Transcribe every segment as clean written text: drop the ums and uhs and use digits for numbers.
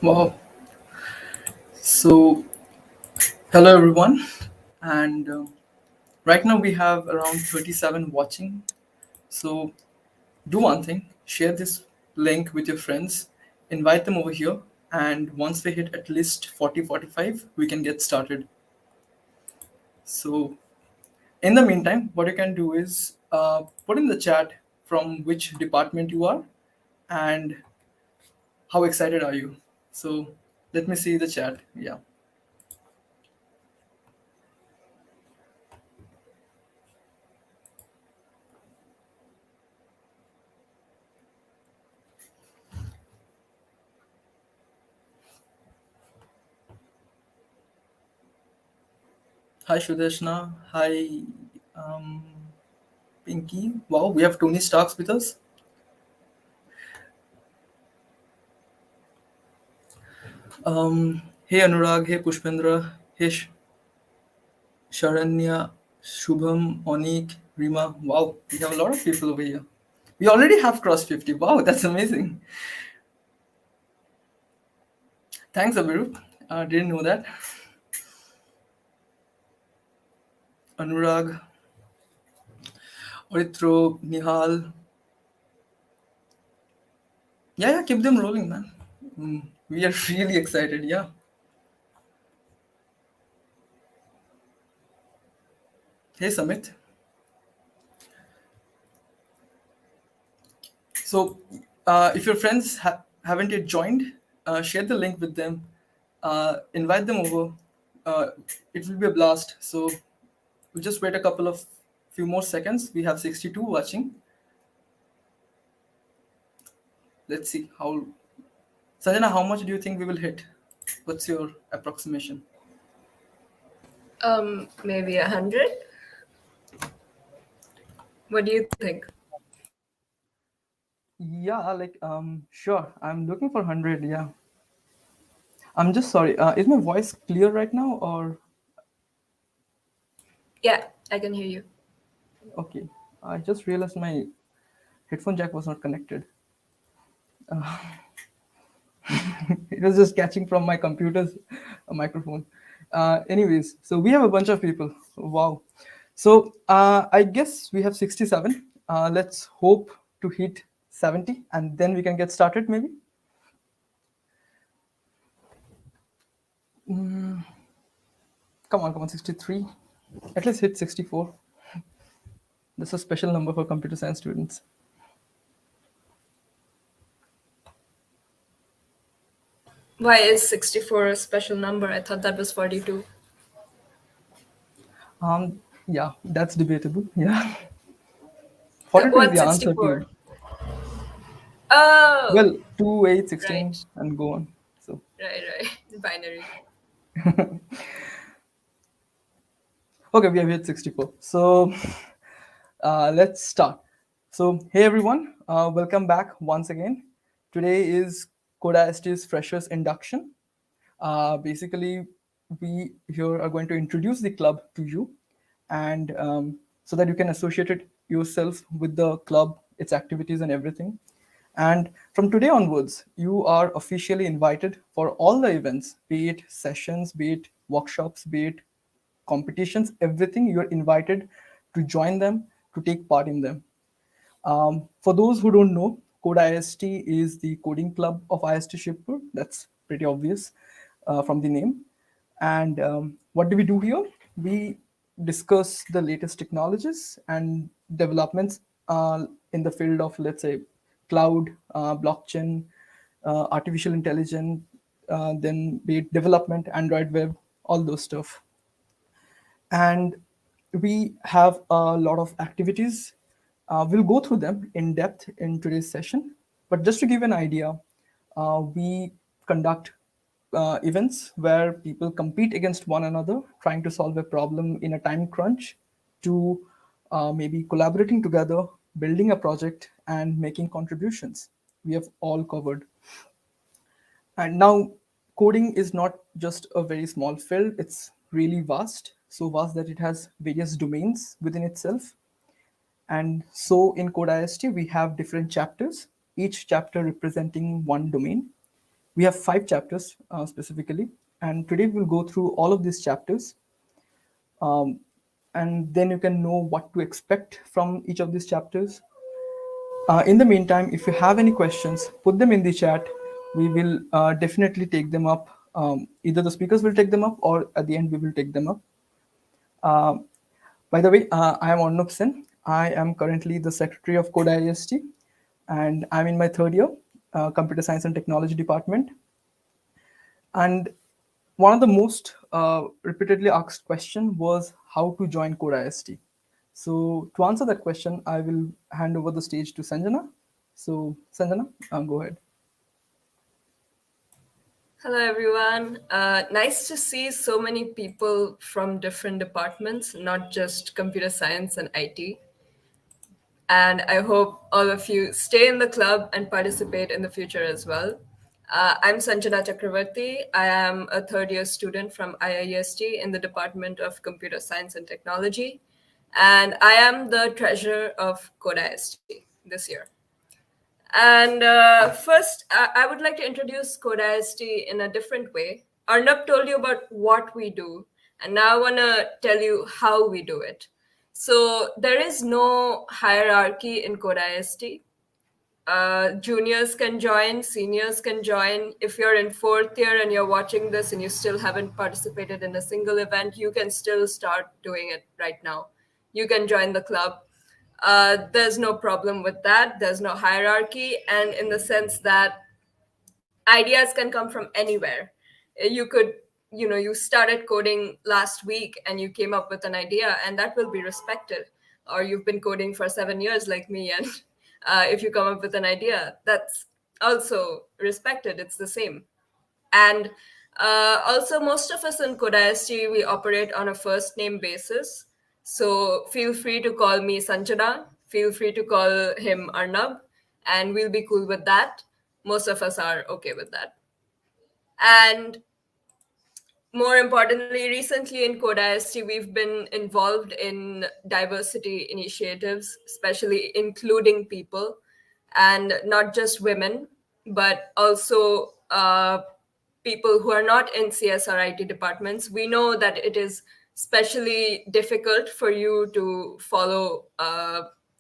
Wow. So, hello everyone, and right now we have around 37 watching. So, do one thing: share this link with your friends, invite them over here, and once we hit at least 40-45, we can get started. So, in the meantime, what you can do is put in the chat from which department you are and how excited are you. So, let me see the chat. Yeah. Hi Shudeshna. Hi um, Pinky. Wow, we have Tony Starks with us. Hey Anurag. Hey Pushpendra. Hey Sharanya. Shubham. Onik. Rima. Wow, we have a lot of people over here. We already have crossed 50. Wow, that's amazing. Thanks, Abiru. Didn't know that. Anurag. Oritro. Nihal. Yeah, keep them rolling, man. We are really excited. Yeah. Hey Samit. So, if your friends haven't yet joined, share the link with them, invite them over. Uh, it will be a blast. So, we'll just wait a couple of few more seconds. We have 62 watching. Let's see how. Sanjana, how much do you think we will hit? What's your approximation? Maybe 100. What do you think? Yeah, like sure. I'm looking for 100. Yeah. I'm just sorry. Is my voice clear right now or? Yeah, I can hear you. Okay. I just realized my headphone jack was not connected. It was just catching from my computer's microphone. Anyways, so we have a bunch of people. Wow. So I guess we have 67. Let's hope to hit 70 and then we can get started maybe. Come on, 63. At least hit 64. That's a special number for computer science students. Why is 64 a special number? I thought that was 42. Yeah, that's debatable. Yeah. 42 is What's the answer 64? to, Oh, well, 2, 8, 16, right. and go on. So Right. Binary. okay, we have hit 64. So let's start. So, hey everyone, welcome back once again. Today is CodeIIEST's Freshers Induction. Basically, we here are going to introduce the club to you, and so that you can associate it yourself with the club, its activities, and everything. And from today onwards, you are officially invited for all the events, be it sessions, be it workshops, be it competitions, everything. You're invited to join them, to take part in them. For those who don't know, CodeIIST is the coding club of IIST Shibpur. That's pretty obvious from the name. And what do we do here? We discuss the latest technologies and developments in the field of, let's say, cloud, blockchain, artificial intelligence, then be it development, Android web, all those stuff. And we have a lot of activities. We'll go through them in depth in today's session. But just to give an idea, we conduct events where people compete against one another, trying to solve a problem in a time crunch, to maybe collaborating together, building a project, and making contributions. We have all covered. And now, coding is not just a very small field, it's really vast, so vast that it has various domains within itself. And so in CodeIST, we have different chapters, each chapter representing one domain. We have 5 chapters specifically, and today we'll go through all of these chapters. And then you can know what to expect from each of these chapters. In the meantime, if you have any questions, put them in the chat. We will definitely take them up. Either the speakers will take them up, or at the end, we will take them up. By the way, I am Arnab Sen. I am currently the secretary of CodeIIST, and I'm in my third year, Computer Science and Technology department. And one of the most repeatedly asked question was how to join CodeIIST. So to answer that question, I will hand over the stage to Sanjana. So Sanjana, go ahead. Hello, everyone. Nice to see so many people from different departments, not just computer science and IT. And I hope all of you stay in the club and participate in the future as well. I'm Sanjana Chakravarti. I am a third year student from IIEST in the Department of Computer Science and Technology. And I am the treasurer of CodeIST this year. And first, I would like to introduce CodeIST in a different way. Arnab told you about what we do, and now I want to tell you how we do it. So there is no hierarchy in CodeIST. Juniors can join, seniors can join. If you're in fourth year and you're watching this and you still haven't participated in a single event, you can still start doing it right now. You can join the club. There's no problem with that. There's no hierarchy, and in the sense that ideas can come from anywhere. You could, you started coding last week and you came up with an idea, and that will be respected. Or you've been coding for 7 years like me, and if you come up with an idea, that's also respected. It's the same. And also, most of us in CodeIST, we operate on a first name basis. So feel free to call me Sanjana. Feel free to call him Arnab, and we'll be cool with that. Most of us are okay with that. And more importantly, recently in CodeIST, we've been involved in diversity initiatives, especially including people, and not just women, but also people who are not in CSRIT departments. We know that it is especially difficult for you to follow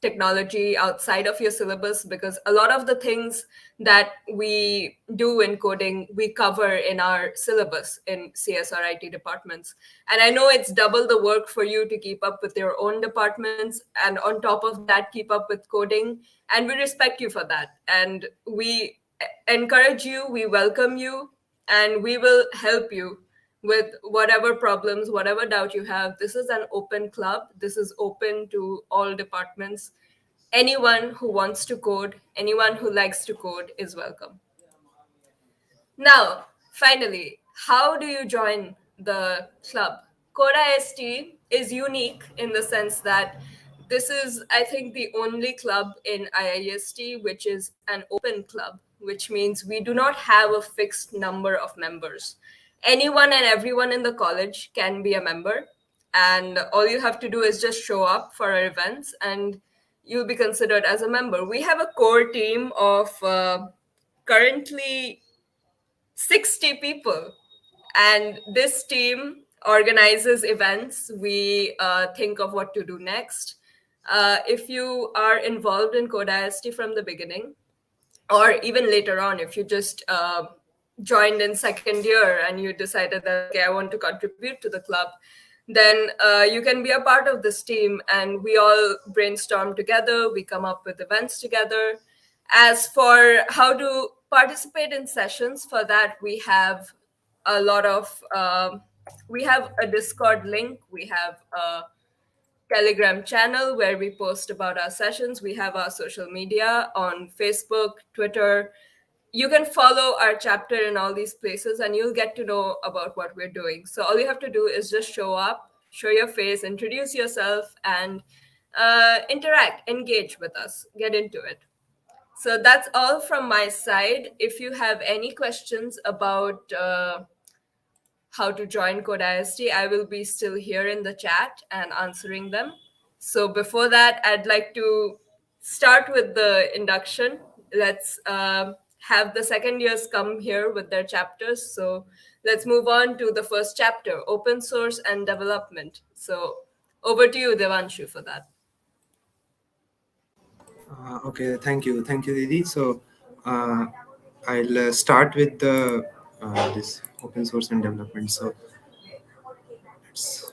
technology outside of your syllabus, because a lot of the things that we do in coding we cover in our syllabus in CSRIT departments. And I know it's double the work for you to keep up with your own departments, and on top of that keep up with coding, and we respect you for that, and we encourage you, we welcome you, and we will help you with whatever problems, whatever doubt you have. This is an open club. This is open to all departments. Anyone who wants to code, anyone who likes to code is welcome. Now, finally, how do you join the club? CodeIST is unique in the sense that This is, I think, the only club in IIST which is an open club, which means we do not have a fixed number of members. Anyone and everyone in the college can be a member, and all you have to do is just show up for our events and you'll be considered as a member. We have a core team of currently 60 people, and this team organizes events. We think of what to do next. If you are involved in CodeIIEST from the beginning, or even later on, if you just joined in second year and you decided that, okay, I want to contribute to the club, then you can be a part of this team, and we all brainstorm together, we come up with events together. As for how to participate in sessions, for that we have a lot of we have a Discord link, we have a Telegram channel where we post about our sessions. We have our social media on Facebook, Twitter. You can follow our chapter in all these places and you'll get to know about what we're doing. So all you have to do is just show up, show your face, introduce yourself, and interact, engage with us, get into it. So that's all from my side. If you have any questions about how to join CodeIST, I will be still here in the chat and answering them. So before that, I'd like to start with the induction. Let's have the second years come here with their chapters. So let's move on to the first chapter, open source and development. So over to you, Devanshu, for that. Okay, thank you, Didi. So I'll start with the this open source and development. So it's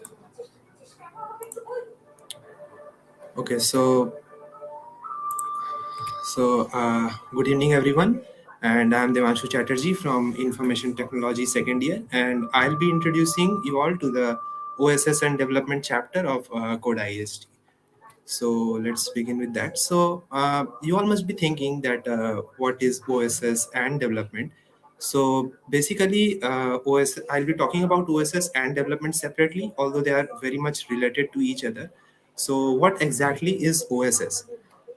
okay. Good evening, everyone. And I'm Devanshu Chatterjee from Information Technology second year, and I'll be introducing you all to the OSS and development chapter of CodeIIEST. So let's begin with that. So you all must be thinking that what is OSS and development. So basically, I'll be talking about OSS and development separately, although they are very much related to each other. So what exactly is OSS?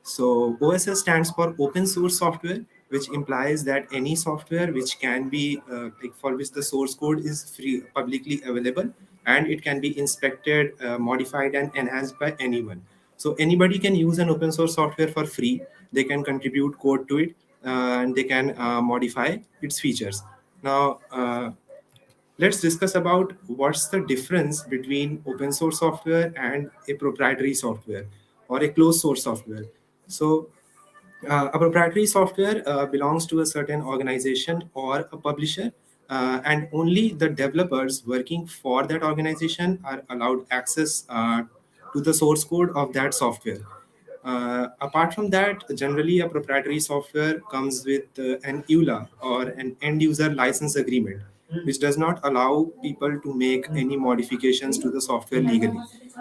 So OSS stands for open source software, which implies that any software which can be like for which the source code is free, publicly available, and it can be inspected, modified, and enhanced by anyone. So anybody can use an open source software for free. They can contribute code to it, and they can modify its features. Now, let's discuss about what's the difference between open source software and a proprietary software or a closed source software. So a proprietary software belongs to a certain organization or a publisher, and only the developers working for that organization are allowed access to the source code of that software. Apart from that, generally a proprietary software comes with an EULA or an end user license agreement, which does not allow people to make any modifications to the software legally.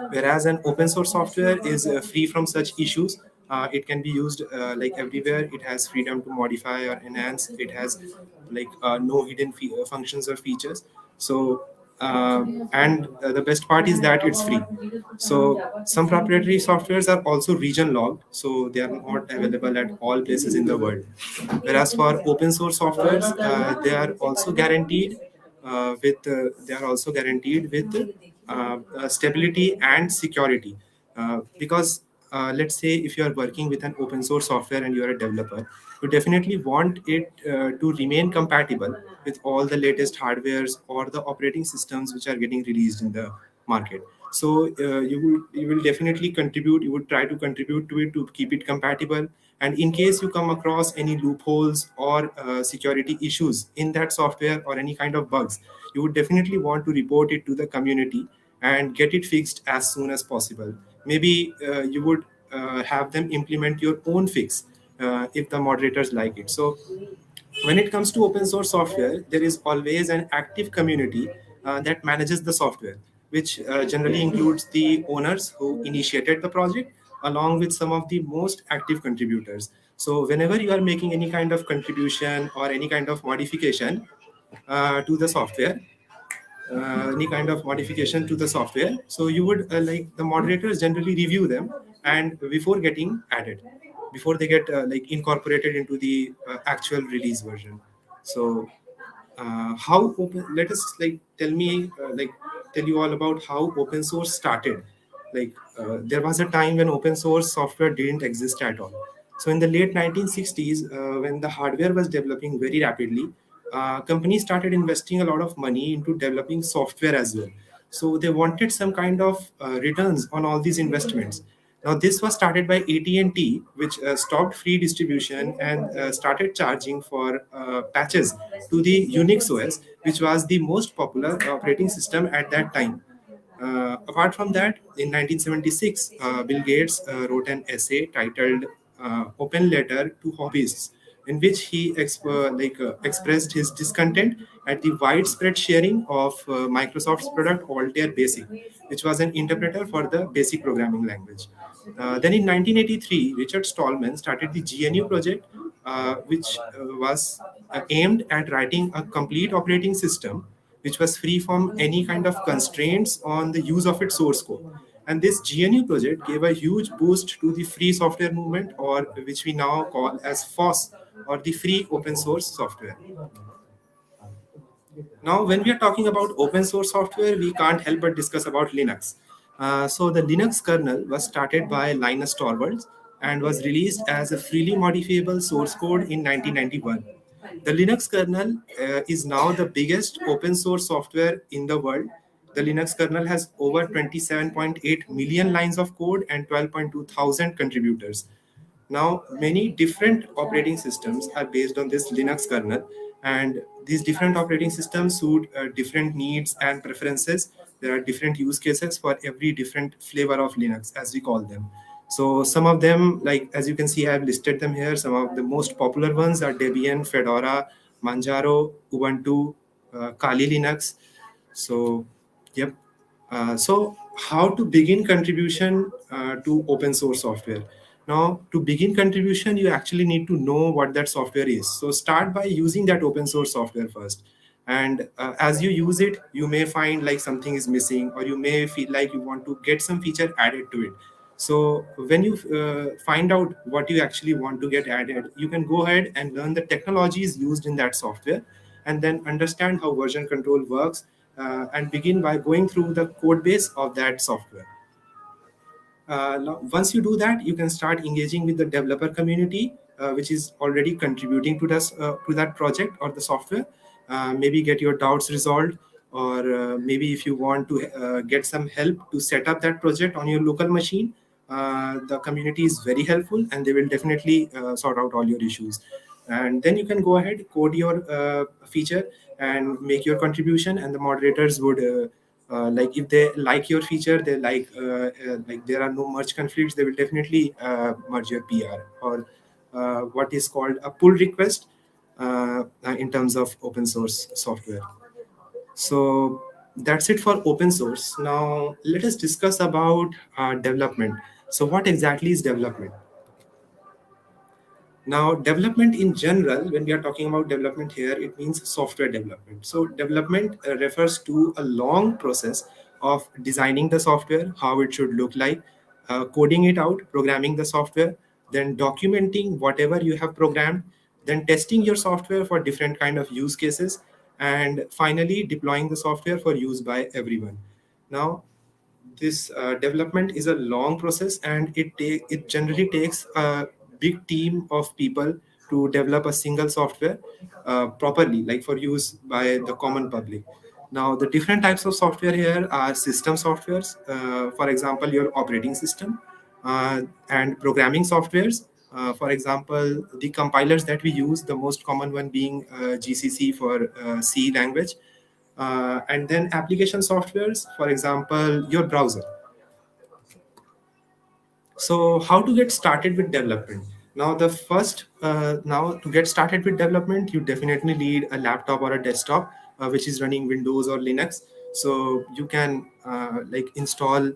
Whereas an open source software is free from such issues. It can be used like everywhere. It has freedom to modify or enhance. It has like no hidden functions or features. So and the best part is that it's free. So some proprietary softwares are also region logged, so they are not available at all places in the world. Whereas for open source softwares, they are also guaranteed stability and security. Because let's say if you are working with an open source software and you are a developer, you definitely want it to remain compatible with all the latest hardwares or the operating systems which are getting released in the market. So you will definitely contribute. You would try to contribute to it to keep it compatible. And in case you come across any loopholes or security issues in that software or any kind of bugs, you would definitely want to report it to the community and get it fixed as soon as possible. Maybe you would have them implement your own fix if the moderators like it. So when it comes to open source software, there is always an active community that manages the software, which generally includes the owners who initiated the project, along with some of the most active contributors. So whenever you are making any kind of contribution or any kind of modification to the software, any kind of modification to the software, so you would like the moderators generally review them and before getting added, before they get like incorporated into the actual release version. So how open, let us like tell me like tell you all about how open source started. Like there was a time when open source software didn't exist at all. So in the late 1960s, when the hardware was developing very rapidly, companies started investing a lot of money into developing software as well. So they wanted some kind of returns on all these investments. Now, this was started by AT&T, which stopped free distribution and started charging for patches to the Unix OS, which was the most popular operating system at that time. Apart from that, in 1976, Bill Gates wrote an essay titled "Open Letter to Hobbyists," in which he expressed his discontent at the widespread sharing of Microsoft's product Altair Basic, which was an interpreter for the BASIC programming language. Then in 1983, Richard Stallman started the GNU project, which was aimed at writing a complete operating system which was free from any kind of constraints on the use of its source code. And this GNU project gave a huge boost to the free software movement, or which we now call as FOSS, or the free open source software. Now, when we are talking about open source software, we can't help but discuss about Linux. So the Linux kernel was started by Linus Torvalds and was released as a freely modifiable source code in 1991. The Linux kernel is now the biggest open source software in the world. The Linux kernel has over 27.8 million lines of code and 12.2 thousand contributors. Now, many different operating systems are based on this Linux kernel, and these different operating systems suit different needs and preferences. There are different use cases for every different flavor of Linux, as we call them. So, some of them, like as you can see, I have listed them here. Some of the most popular ones are Debian, Fedora, Manjaro, Ubuntu, Kali Linux. So, yep. So, how to begin contribution to open source software? Now, to begin contribution, you actually need to know what that software is. So, start by using that open source software first. And as you use it, you may find like something is missing, or you may feel like you want to get some feature added to it. So, when you find out what you actually want to get added, you can go ahead and learn the technologies used in that software, and then understand how version control works, and begin by going through the code base of that software. Once you do that, you can start engaging with the developer community, which is already contributing to that project or the software. Maybe get your doubts resolved, or maybe if you want to get some help to set up that project on your local machine, the community is very helpful and they will definitely sort out all your issues. And then you can go ahead, code your feature and make your contribution, and the moderators would like if they like your feature, they like there are no merge conflicts, they will definitely merge your PR, or what is called a pull request in terms of open source software. So that's it for open source. Now let us discuss about development. So what exactly is development? Now, development in general, when we are talking about development here, it means software development. So, development refers to a long process of designing the software, how it should look like, coding it out, programming the software, then documenting whatever you have programmed, then testing your software for different kind of use cases, and finally deploying the software for use by everyone. Now, this development is a long process, and it generally takes a big team of people to develop a single software properly, like for use by the common public. Now the different types of software here are system softwares, for example your operating system, and programming softwares, for example the compilers that we use, the most common one being GCC for C language, and then application softwares, for example, your browser. So, how to get started with development? Now to get started with development, you definitely need a laptop or a desktop which is running Windows or Linux. So you can like install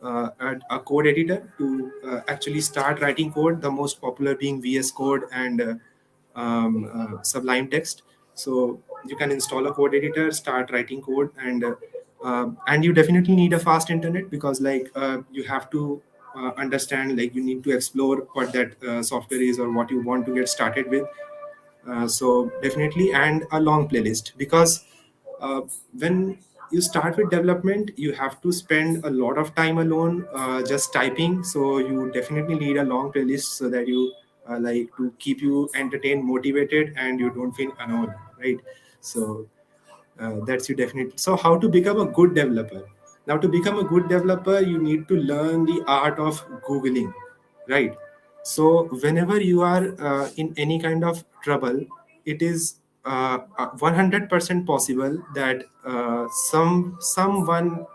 a code editor to actually start writing code. The most popular being VS Code and Sublime Text. So you can install a code editor, start writing code, and you definitely need a fast internet, because like you have to understand, like you need to explore what that software is or what you want to get started with. So definitely, and a long playlist, because when you start with development, you have to spend a lot of time alone just typing. So you definitely need a long playlist so that you like to keep you entertained, motivated, and you don't feel alone, right? So that's you definitely. So how to become a good developer? Now, to become a good developer, you need to learn the art of googling, right? So whenever you are in any kind of trouble, it is 100% possible that someone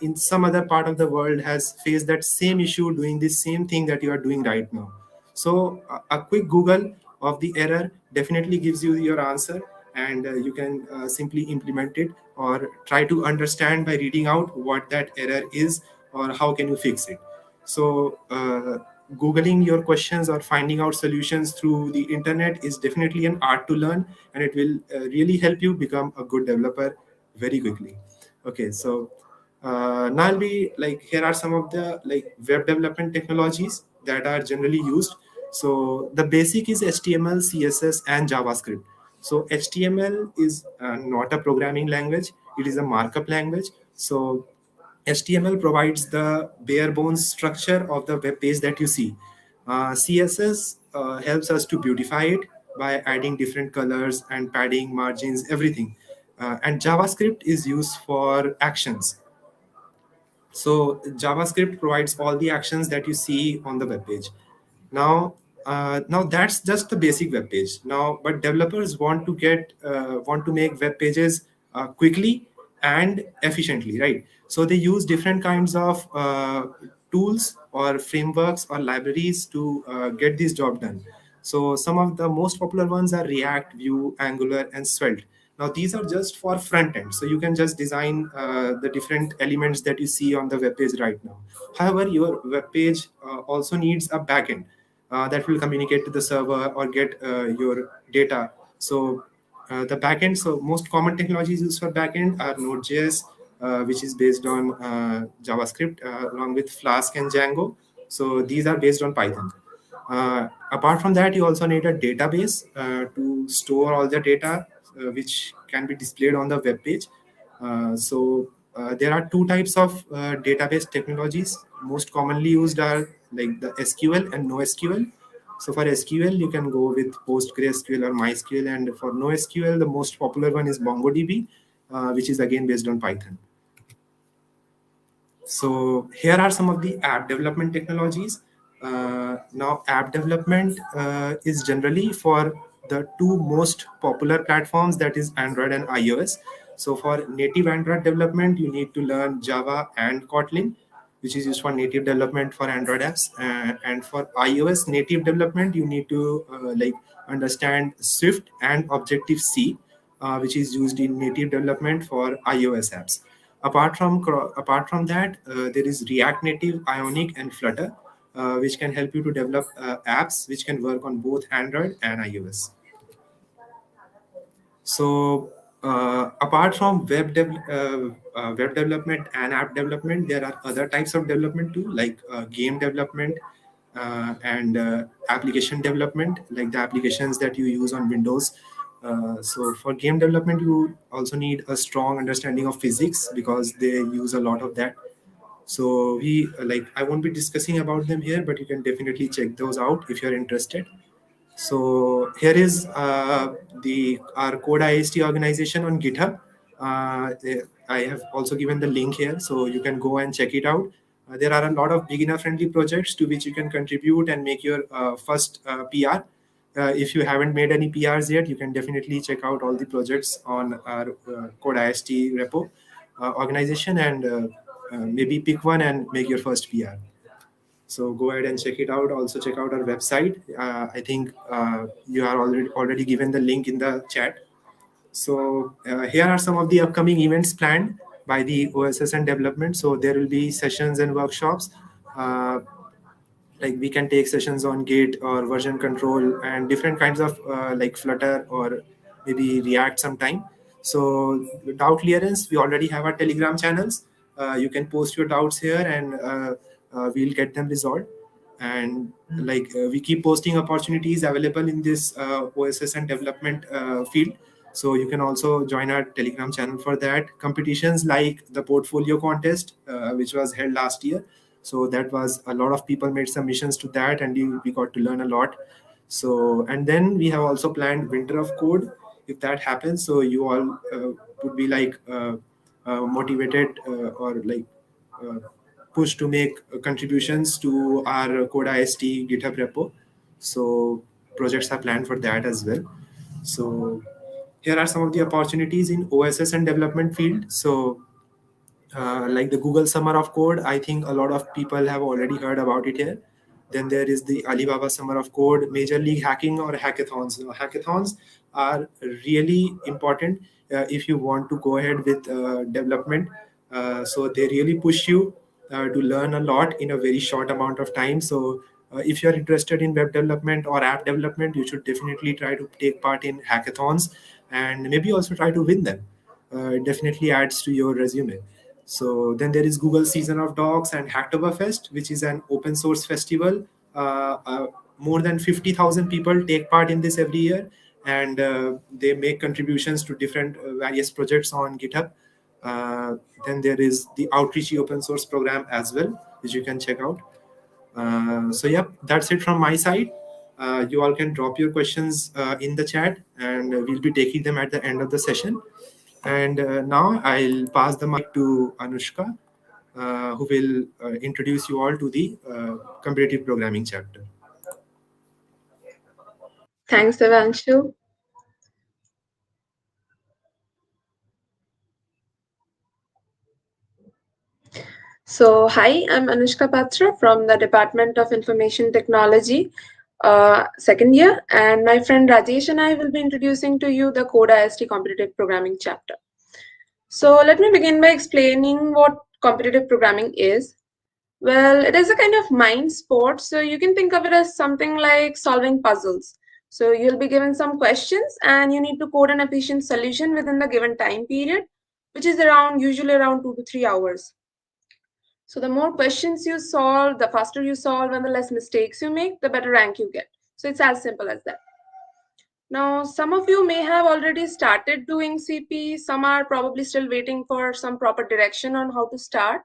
in some other part of the world has faced that same issue doing the same thing that you are doing right now. So a quick Google of the error definitely gives you your answer, and you can simply implement it or try to understand by reading out what that error is or how can you fix it. So googling your questions or finding out solutions through the internet is definitely an art to learn, and it will really help you become a good developer very quickly. Okay, so now I'll be like, here are some of the like web development technologies that are generally used. So the basic is HTML, CSS, and JavaScript. So HTML is not a programming language; it is a markup language. So HTML provides the bare bones structure of the web page that you see. CSS helps us to beautify it by adding different colors and padding, margins, everything. And JavaScript is used for actions. So JavaScript provides all the actions that you see on the web page. Now that's just the basic web page. Now, but developers want to make web pages quickly and efficiently, right? So they use different kinds of tools or frameworks or libraries to get this job done. So some of the most popular ones are React, Vue, Angular, and Svelte. Now these are just for front end, so you can just design the different elements that you see on the web page right now. However, your web page also needs a backend that will communicate to the server or get your data. So the backend, so most common technologies used for backend are Node.js, which is based on JavaScript, along with Flask and Django. So these are based on Python. Apart from that, you also need a database to store all the data, which can be displayed on the web page. So there are two types of database technologies. Most commonly used are like the SQL and NoSQL. So for SQL, you can go with PostgreSQL or MySQL, and for NoSQL, the most popular one is MongoDB, which is again based on Python. So here are some of the app development technologies. Now, app development is generally for the two most popular platforms, that is Android and iOS. So for native Android development, you need to learn Java and Kotlin, which is used for native development for Android apps. And for iOS native development, you need to like understand Swift and Objective C, which is used in native development for iOS apps. Apart from that, there is React Native, Ionic, and Flutter, which can help you to develop apps which can work on both Android and iOS. So apart from web development and app development, there are other types of development too, like game development and application development, like the applications that you use on Windows. So for game development, you also need a strong understanding of physics because they use a lot of that. So we like I won't be discussing about them here, but you can definitely check those out if you're interested. So here is the our CodeIIEST organization on GitHub. I have also given the link here, so you can go and check it out. There are a lot of beginner-friendly projects to which you can contribute and make your first PR. If you haven't made any PRs yet, you can definitely check out all the projects on our CodeIIST repo organization, and maybe pick one and make your first PR. So go ahead and check it out. Also check out our website. I think you are already given the link in the chat. So here are some of the upcoming events planned by the OSS and development. So there will be sessions and workshops. Uh, like we can take sessions on Git or version control and different kinds of like Flutter or maybe React sometime. So doubt clearance, we already have our Telegram channels. You can post your doubts here, and we'll get them resolved. And we keep posting opportunities available in this OSS and development field. So you can also join our Telegram channel for that. Competitions like the portfolio contest, which was held last year. So that was a lot of people made submissions to that, and we got to learn a lot. So, and then we have also planned Winter of Code if that happens. So you all would be motivated uh, pushed to make contributions to our CodeIIEST GitHub repo. So projects are planned for that as well. So here are some of the opportunities in OSS and development field. So like the Google Summer of Code, I think a lot of people have already heard about it here. Then there is the Alibaba Summer of Code, Major League Hacking or hackathons. Now, hackathons are really important if you want to go ahead with development. So they really push you to learn a lot in a very short amount of time. So if you're interested in web development or app development, you should definitely try to take part in hackathons and maybe also try to win them. It definitely adds to your resume. So then there is Google Season of Dogs and Hacktoberfest, which is an open source festival. More than 50,000 people take part in this every year, and they make contributions to different various projects on GitHub. Then there is the Outreachy open source program as well, which you can check out. So yeah, that's it from my side. You all can drop your questions in the chat, and we'll be taking them at the end of the session. And now I'll pass the mic to Anoushka, who will introduce you all to the competitive programming chapter. Thanks, Devanshu. So, hi, I'm Anoushka Patra from the Department of Information Technology, second year, and my friend Rajesh and I will be introducing to you the CodeIIEST competitive programming chapter. So, let me begin by explaining what competitive programming is. Well, it is a kind of mind sport, so you can think of it as something like solving puzzles. So, you'll be given some questions and you need to code an efficient solution within the given time period, which is usually around 2 to 3 hours. So the more questions you solve, the faster you solve, and the less mistakes you make, the better rank you get. So it's as simple as that. Now, some of you may have already started doing CP. Some are probably still waiting for some proper direction on how to start.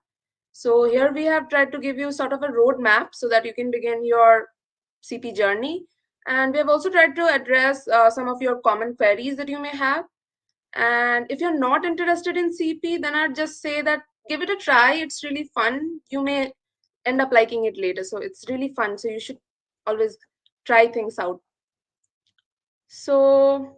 So here we have tried to give you sort of a roadmap so that you can begin your CP journey. And we have also tried to address some of your common queries that you may have. And if you're not interested in CP, then I'd just say that give it a try. It's really fun. You may end up liking it later. So it's really fun. So you should always try things out. So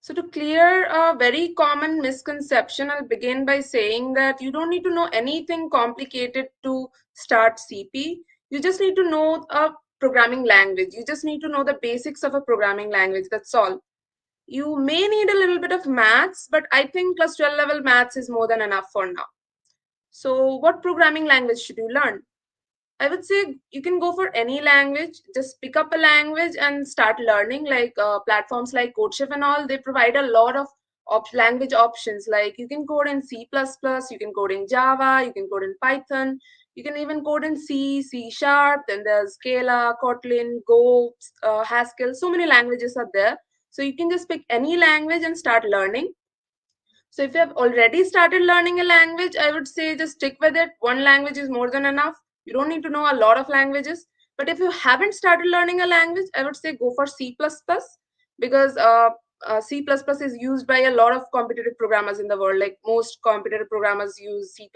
to clear a very common misconception, I'll begin by saying that you don't need to know anything complicated to start CP. You just need to know a programming language. You just need to know the basics of a programming language. That's all. You may need a little bit of maths, but I think plus 12 level maths is more than enough for now. So what programming language should you learn? I would say you can go for any language. Just pick up a language and start learning. Like platforms like CodeShift and all, they provide a lot of language options. Like you can code in C++, you can code in Java, you can code in Python, you can even code in C, C Sharp, then there's Scala, Kotlin, Go, Haskell. So many languages are there. So you can just pick any language and start learning. So if you have already started learning a language, I would say just stick with it. One language is more than enough. You don't need to know a lot of languages. But if you haven't started learning a language, I would say go for C++ because C++ is used by a lot of competitive programmers in the world. Like most competitive programmers use C++.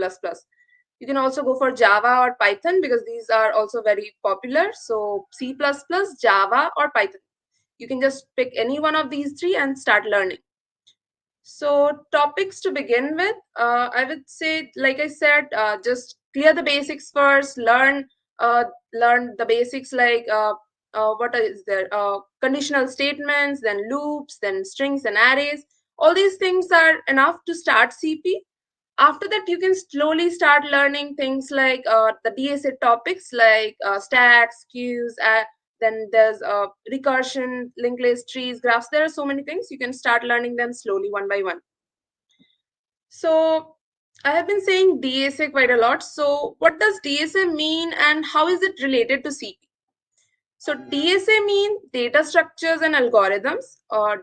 You can also go for Java or Python because these are also very popular. So C++, Java, or Python. You can just pick any one of these three and start learning. So topics to begin with, I would say, like I said, just clear the basics first. Learn the basics like what is there? Conditional statements, then loops, then strings and arrays. All these things are enough to start CP. After that, you can slowly start learning things like the DSA topics like stacks, queues, then there's recursion, linked list, trees, graphs. There are so many things. You can start learning them slowly one by one. So I have been saying DSA quite a lot. So, what does DSA mean and how is it related to CP? So DSA means data structures and algorithms.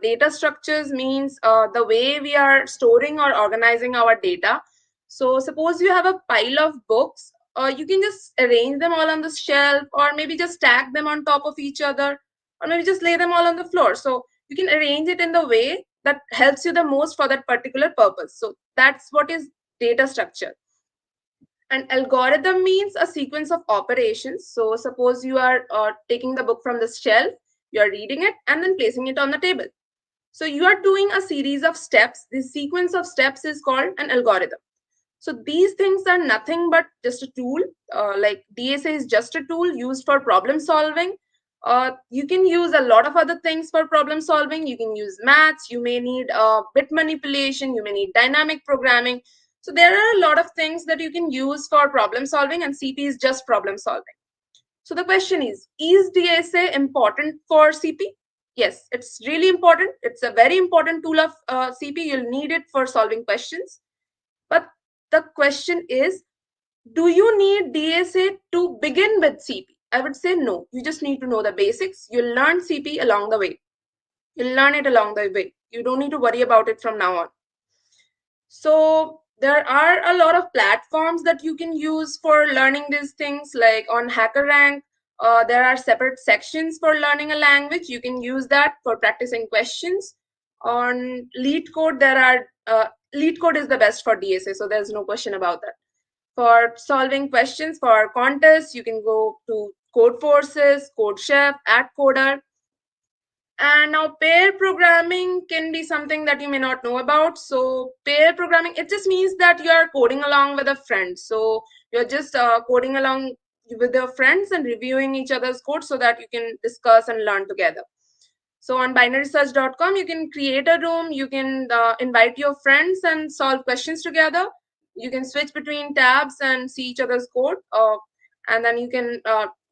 Data structures means the way we are storing or organizing our data. So suppose you have a pile of books, you can just arrange them all on the shelf or maybe just stack them on top of each other or maybe just lay them all on the floor. So you can arrange it in the way that helps you the most for that particular purpose. So that's what is data structure. An algorithm means a sequence of operations. So suppose you are taking the book from the shelf, you are reading it and then placing it on the table. So you are doing a series of steps. This sequence of steps is called an algorithm. So these things are nothing but just a tool. Like DSA is just a tool used for problem solving. You can use a lot of other things for problem solving. You can use maths. You may need bit manipulation. You may need dynamic programming. So there are a lot of things that you can use for problem solving, and CP is just problem solving. So the question is DSA important for CP? Yes, it's really important. It's a very important tool of CP. You'll need it for solving questions. But the question is, do you need DSA to begin with CP? I would say no. You just need to know the basics. You'll learn CP along the way. You'll learn it along the way. You don't need to worry about it from now on. So there are a lot of platforms that you can use for learning these things, like on HackerRank. There are separate sections for learning a language. You can use that for practicing questions. On LeetCode, LeetCode is the best for DSA, so there's no question about that. For solving questions for contests, you can go to CodeForces, CodeChef, AtCoder. And now pair programming can be something that you may not know about. So pair programming, it just means that you are coding along with a friend. So you're just coding along with your friends and reviewing each other's code so that you can discuss and learn together. So on binarysearch.com, you can create a room, you can invite your friends and solve questions together. You can switch between tabs and see each other's code. And then you can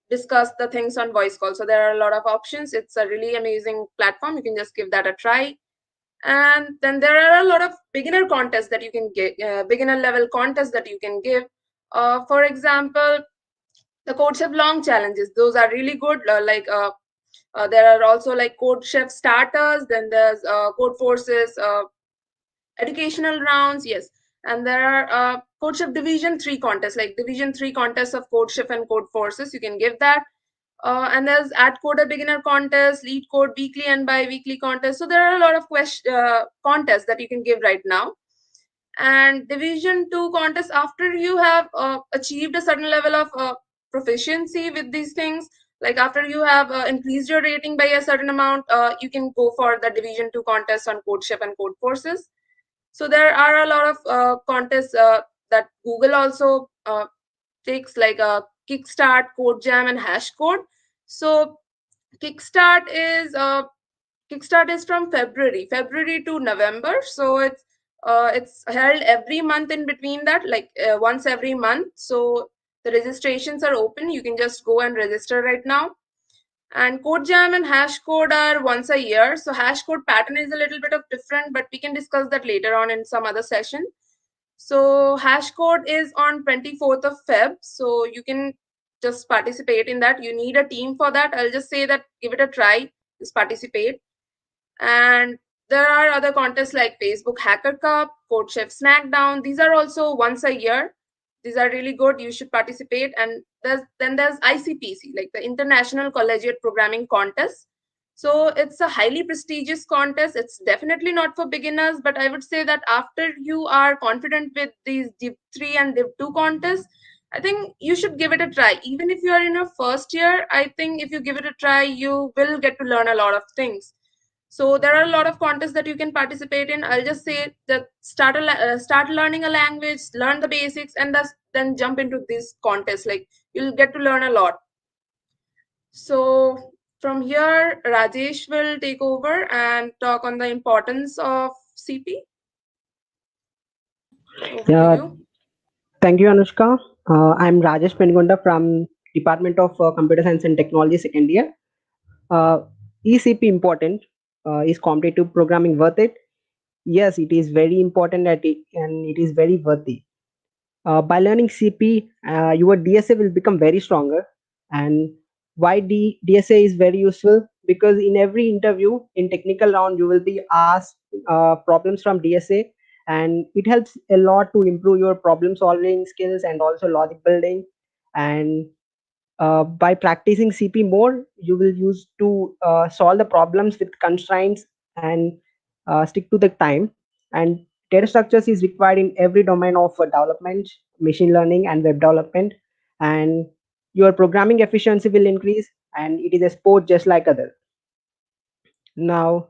discuss the things on voice call. So there are a lot of options. It's a really amazing platform. You can just give that a try. And then there are a lot of beginner contests that you can get, beginner level contests that you can give. For example, the CodeChef long challenges. Those are really good. There are also like CodeChef starters. Then there's CodeForces educational rounds. Yes, and there are CodeChef Division 3 contests, like Division 3 contests of CodeChef and CodeForces. You can give that. And there's AtCoder beginner contest, lead code weekly and bi-weekly contest. So there are a lot of contests that you can give right now. And Division 2 contests, after you have achieved a certain level of proficiency with these things, like after you have increased your rating by a certain amount, you can go for the Division 2 contest on CodeChef and CodeForces. So there are a lot of contests that Google also takes, like Kickstart, CodeJam, and Hashcode. So Kickstart is from February to November. So it's held every month in between that, like once every month. So the registrations are open. You can just go and register right now. And CodeJam and Hashcode are once a year. So Hashcode pattern is a little bit of different, but we can discuss that later on in some other session. So Hashcode is on 24th of Feb. So you can just participate in that. You need a team for that. I'll just say that give it a try, just participate. And there are other contests like Facebook Hacker Cup, CodeChef Snackdown. These are also once a year. These are really good. You should participate. And then there's ICPC, like the International Collegiate Programming Contest. So it's a highly prestigious contest. It's definitely not for beginners, but I would say that after you are confident with these Div 3 and Div 2 contests, I think you should give it a try. Even if you are in your first year, I think if you give it a try, you will get to learn a lot of things. So there are a lot of contests that you can participate in. I'll just say that start learning a language, learn the basics, and then jump into this contest. Like you'll get to learn a lot. So from here, Rajesh will take over and talk on the importance of CP. Over to Yeah, you. thank you, Anushka. I'm Rajesh Pengonda from Department of Computer Science and Technology, second year. Uh, ECP important? Is competitive programming worth it? Yes, it is very important and it is very worthy. By learning CP, your DSA will become very stronger. And why DSA is very useful? Because in every interview, in technical round, you will be asked problems from DSA, and it helps a lot to improve your problem solving skills and also logic building. And by practicing CP more, you will use to solve the problems with constraints and stick to the time. And data structures is required in every domain of development, machine learning, and web development. And your programming efficiency will increase, and it is a sport just like other. Now,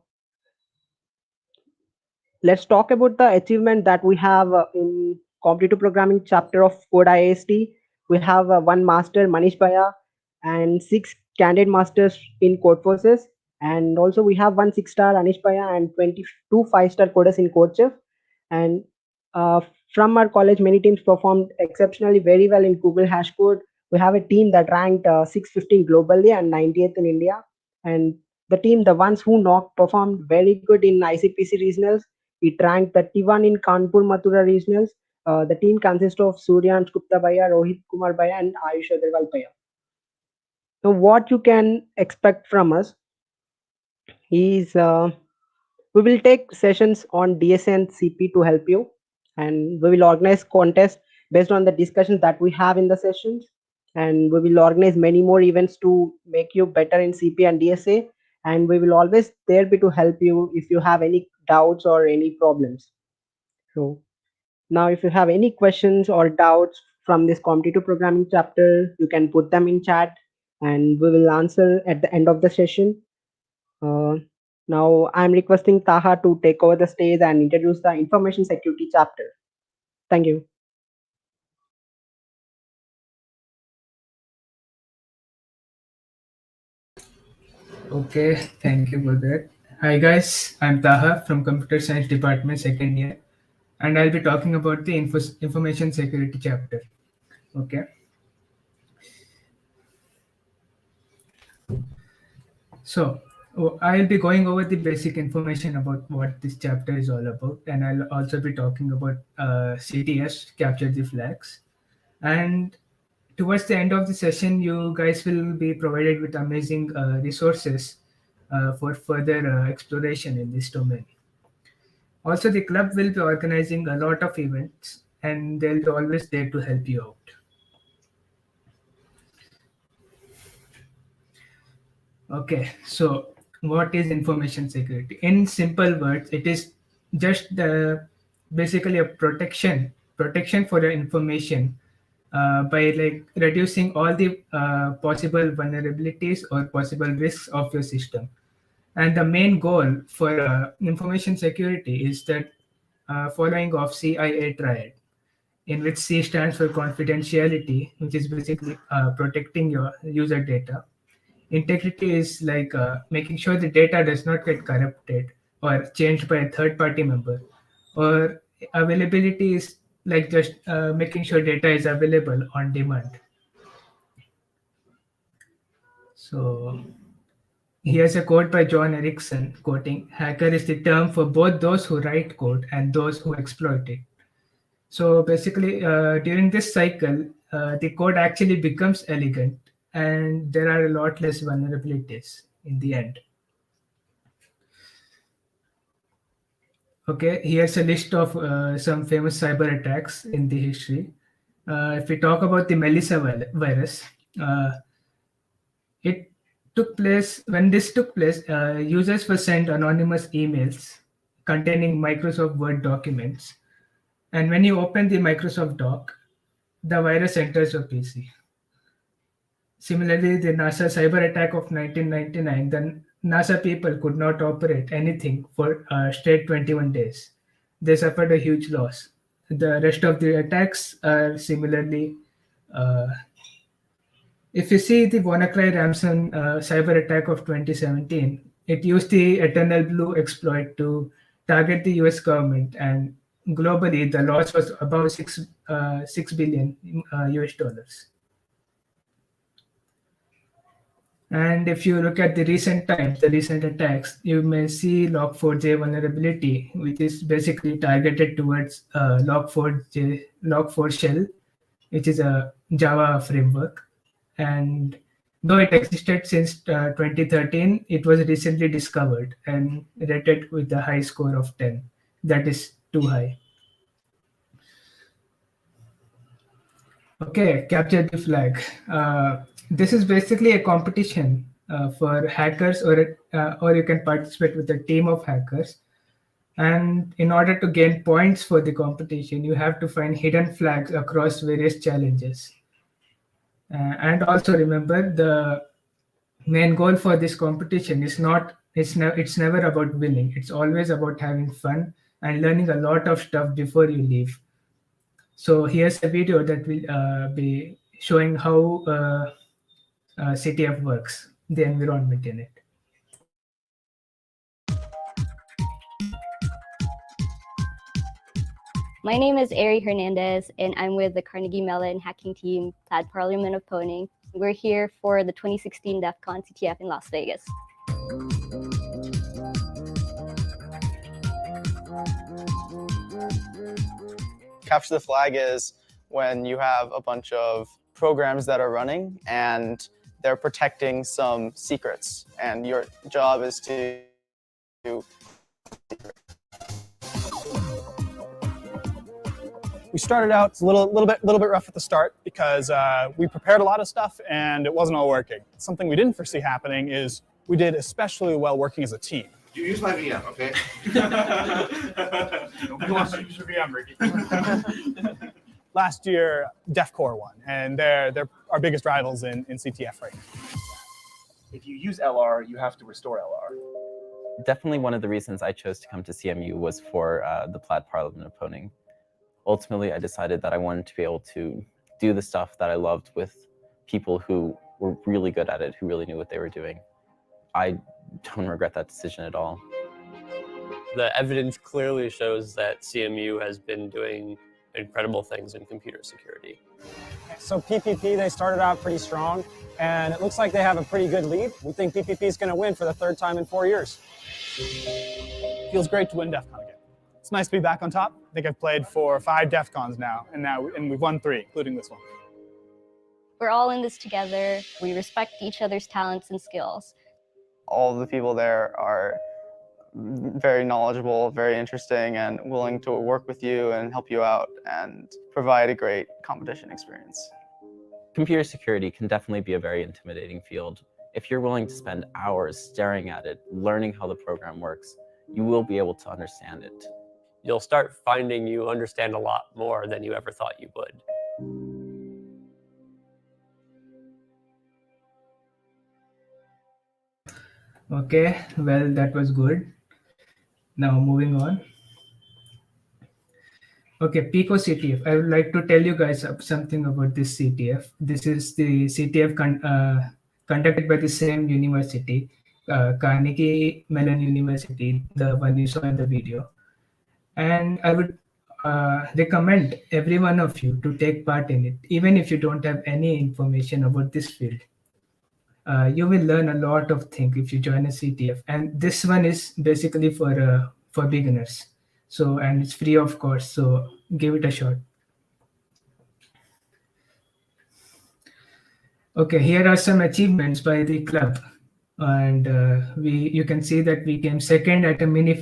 let's talk about the achievement that we have in competitive programming chapter of CodeIIEST. We have one master, Manish Bhaya, and six candidate masters in code forces. And also we have one six-star Anish Bhaya and 22 five-star coders in CodeChef. And uh, from our college, many teams performed exceptionally very well in Google Hash Code. We have a team that ranked 615 globally and 98th in India. And the team, the ones who knocked, performed very good in ICPC regionals. It ranked 31 in Kanpur Mathura regionals. The team consists of Suryansh Gupta Bhaiya, Rohit Kumar Bhaiya, and Ayush Agarwal Bhaiya. So, what you can expect from us is we will take sessions on DSA and CP to help you, and we will organize contests based on the discussions that we have in the sessions. And we will organize many more events to make you better in CP and DSA. And we will always there be to help you if you have any doubts or any problems. So, now, if you have any questions or doubts from this competitive programming chapter, you can put them in chat and we will answer at the end of the session. Uh, Now, I'm requesting Taha to take over the stage and introduce the information security chapter. Thank you. Okay, thank you for that. Hi guys, I'm Taha from Computer Science Department second year, and I'll be talking about the information security chapter. Okay, so I'll be going over the basic information about what this chapter is all about, and I'll also be talking about CTS, capture the flags, and towards the end of the session, you guys will be provided with amazing resources for further exploration in this domain. Also, the club will be organizing a lot of events and they'll be always there to help you out. Okay, so what is information security? In simple words, it is just basically a protection for your information by like reducing all the possible vulnerabilities or possible risks of your system. And the main goal for information security is that following of CIA triad, in which C stands for confidentiality, which is basically protecting your user data. Integrity is like making sure the data does not get corrupted or changed by a third party member. Or availability is like just making sure data is available on demand. So here's a quote by John Erickson quoting, hacker is the term for both those who write code and those who exploit it. So basically, during this cycle, the code actually becomes elegant and there are a lot less vulnerabilities in the end. Okay, here's a list of some famous cyber attacks in the history. If we talk about the Melissa virus, it took place when this took place. Users were sent anonymous emails containing Microsoft Word documents, and when you open the Microsoft doc, the virus enters your PC. Similarly, the NASA cyber attack of 1999, the NASA people could not operate anything for straight 21 days. They suffered a huge loss. The rest of the attacks are similarly. Uh, if you see the WannaCry ransom cyber attack of 2017, it used the Eternal Blue exploit to target the US government, and globally the loss was about 6 billion US dollars. And if you look at the recent times, the recent attacks, you may see Log4j vulnerability, which is basically targeted towards Log4 shell, which is a Java framework. And though it existed since 2013, it was recently discovered and rated with a high score of 10. That is too high. Okay, capture the flag. This is basically a competition for hackers, or you can participate with a team of hackers. And in order to gain points for the competition, you have to find hidden flags across various challenges. And also remember, the main goal for this competition is not it's never about winning. It's always about having fun and learning a lot of stuff before you leave. So here's a video that will be showing how CTF works, the environment in it. My name is Ari Hernandez, and I'm with the Carnegie Mellon hacking team at Parliament of Poning. We're here for the 2016 DEF CON CTF in Las Vegas. Capture the flag is when you have a bunch of programs that are running and they're protecting some secrets, and your job is to We started out a little bit rough at the start because we prepared a lot of stuff and it wasn't all working. Something we didn't foresee happening is we did especially well working as a team. You use my VM, okay? Nobody wants to use your VM, Ricky. Last year, DEF CON won, and they're our biggest rivals in CTF right now. If you use LR, you have to restore LR. Definitely one of the reasons I chose to come to CMU was for the Plaid Parliament of Poning. Ultimately, I decided that I wanted to be able to do the stuff that I loved with people who were really good at it, who really knew what they were doing. I don't regret that decision at all. The evidence clearly shows that CMU has been doing incredible things in computer security. So PPP, they started out pretty strong, and it looks like they have a pretty good lead. We think PPP is going to win for the third time in 4 years. Feels great to win DEF CON again. It's nice to be back on top. I think I've played for 5 DEF CONs now, and we've won 3, including this one. We're all in this together. We respect each other's talents and skills. all of the people there are very knowledgeable, very interesting, and willing to work with you and help you out and provide a great competition experience. Computer security can definitely be a very intimidating field. If you're willing to spend hours staring at it, learning how the program works, you will be able to understand it. You'll start finding you understand a lot more than you ever thought you would. Okay, well, that was good. Now moving on. Okay, Pico CTF. I would like to tell you guys something about this CTF. This is the CTF conducted by the same university, Carnegie Mellon University, the one you saw in the video. And I would recommend every one of you to take part in it, even if you don't have any information about this field. You will learn a lot of things if you join a CTF, and this one is basically for beginners. So, and it's free of course, so give it a shot. Okay, here are some achievements by the club, and you can see that we came second at a mini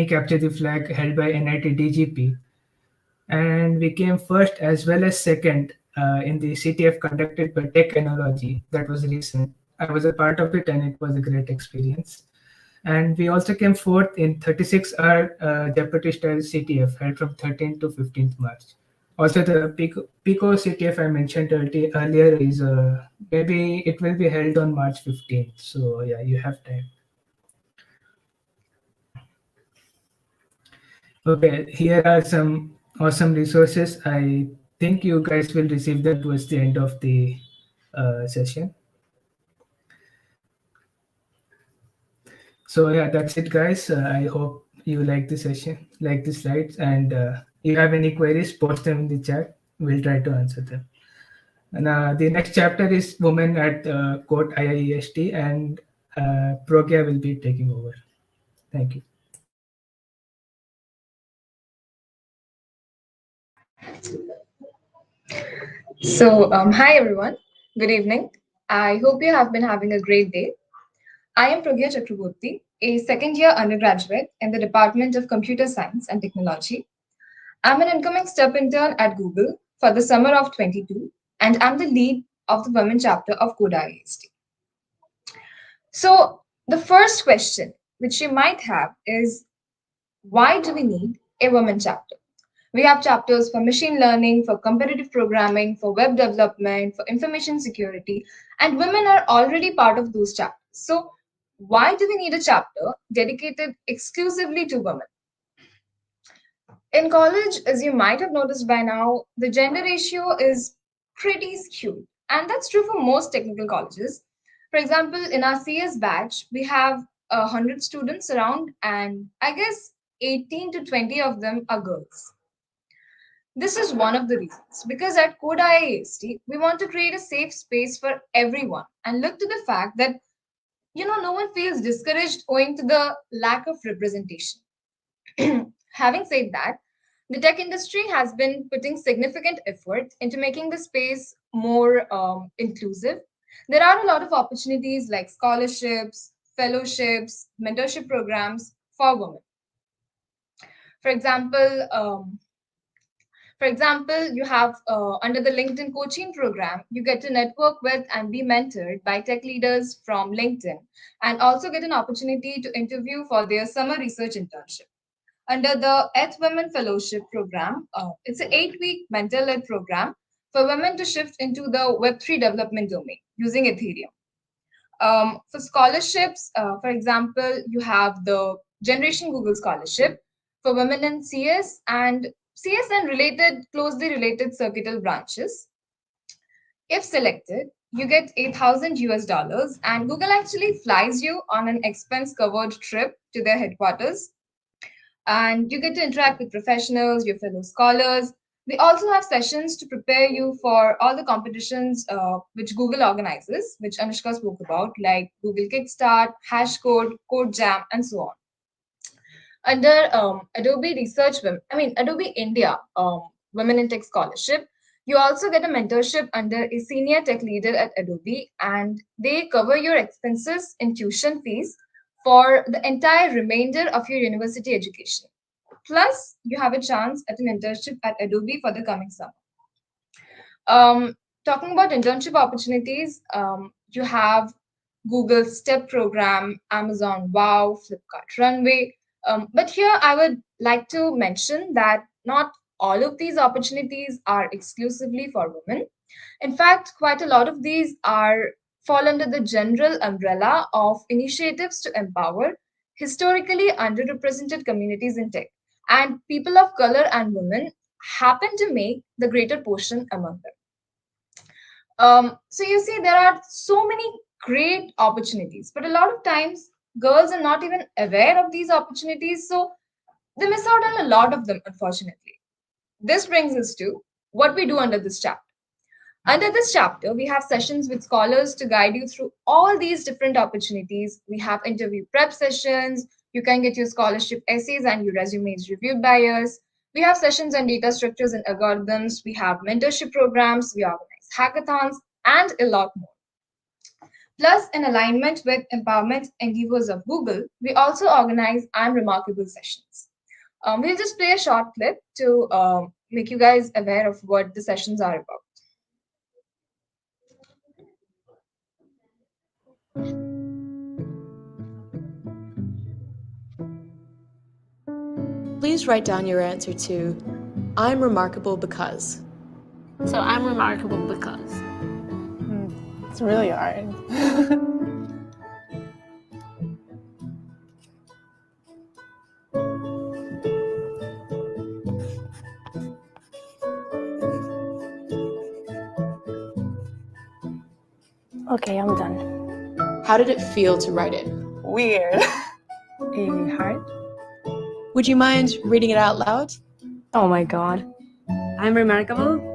capture the flag held by NIT DGP, and we came first as well as second in the CTF conducted by Technology. That was recent. I was a part of it, and it was a great experience. And we also came fourth in 36-hour Jeopardy style CTF held from 13th to 15th March. Also, the Pico CTF I mentioned earlier is maybe it will be held on March 15th. So yeah, you have time. Okay, here are some awesome resources. I think you guys will receive them towards the end of the session. So yeah, that's it, guys. I hope you like the session, like the slides, and if you have any queries, post them in the chat. We'll try to answer them. And the next chapter is Women at CodeIIEST, and Progya will be taking over. Thank you. So, hi everyone. Good evening. I hope you have been having a great day. I am Pragya Chakraborty, a second year undergraduate in the Department of Computer Science and Technology. I'm an incoming step intern at Google for the summer of 22, and I'm the lead of the women chapter of CodeIIEST. So, the first question which you might have is, why do we need a women chapter? We have chapters for machine learning, for competitive programming, for web development, for information security, and women are already part of those chapters. So, why do we need a chapter dedicated exclusively to women? In college, as you might have noticed by now, the gender ratio is pretty skewed, and that's true for most technical colleges. For example, in our CS batch, we have 100 students around, and I guess 18 to 20 of them are girls. This is one of the reasons because at CodeIIEST, we want to create a safe space for everyone and look to the fact that no one feels discouraged owing to the lack of representation. Having said that, the tech industry has been putting significant effort into making the space more inclusive. There are a lot of opportunities like scholarships, fellowships, mentorship programs for women. For example, you have under the LinkedIn coaching program, you get to network with and be mentored by tech leaders from LinkedIn and also get an opportunity to interview for their summer research internship. Under the ETH Women Fellowship program, it's an 8-week mentor-led program for women to shift into the Web3 development domain using Ethereum. For scholarships, for example, you have the Generation Google Scholarship for women in CS and closely related circuital branches. If selected, you get $8,000 and Google actually flies you on an expense-covered trip to their headquarters. And you get to interact with professionals, your fellow scholars. They also have sessions to prepare you for all the competitions which Google organizes, which Anoushka spoke about, like Google Kickstart, Hashcode, CodeJam, and so on. Under Adobe India Women in Tech Scholarship, you also get a mentorship under a senior tech leader at Adobe, and they cover your expenses and tuition fees for the entire remainder of your university education. Plus, you have a chance at an internship at Adobe for the coming summer. Talking about internship opportunities, you have Google STEP program, Amazon Wow, Flipkart Runway. But here I would like to mention that not all of these opportunities are exclusively for women. In fact, quite a lot of these fall under the general umbrella of initiatives to empower historically underrepresented communities in tech. And people of color and women happen to make the greater portion among them. So you see, there are so many great opportunities, but a lot of times girls are not even aware of these opportunities, so they miss out on a lot of them, unfortunately. This brings us to what we do under this chapter. Under this chapter, we have sessions with scholars to guide you through all these different opportunities. We have interview prep sessions. You can get your scholarship essays and your resumes reviewed by us. We have sessions on data structures and algorithms. We have mentorship programs. We organize hackathons and a lot more. Plus, in alignment with empowerment endeavors of Google, we also organize I'm Remarkable sessions. We'll just play a short clip to make you guys aware of what the sessions are about. Please write down your answer to I'm remarkable because. So I'm remarkable because. It's really hard. Okay, I'm done. How did it feel to write it? Weird. Hard. Would you mind reading it out loud? Oh my god. I'm remarkable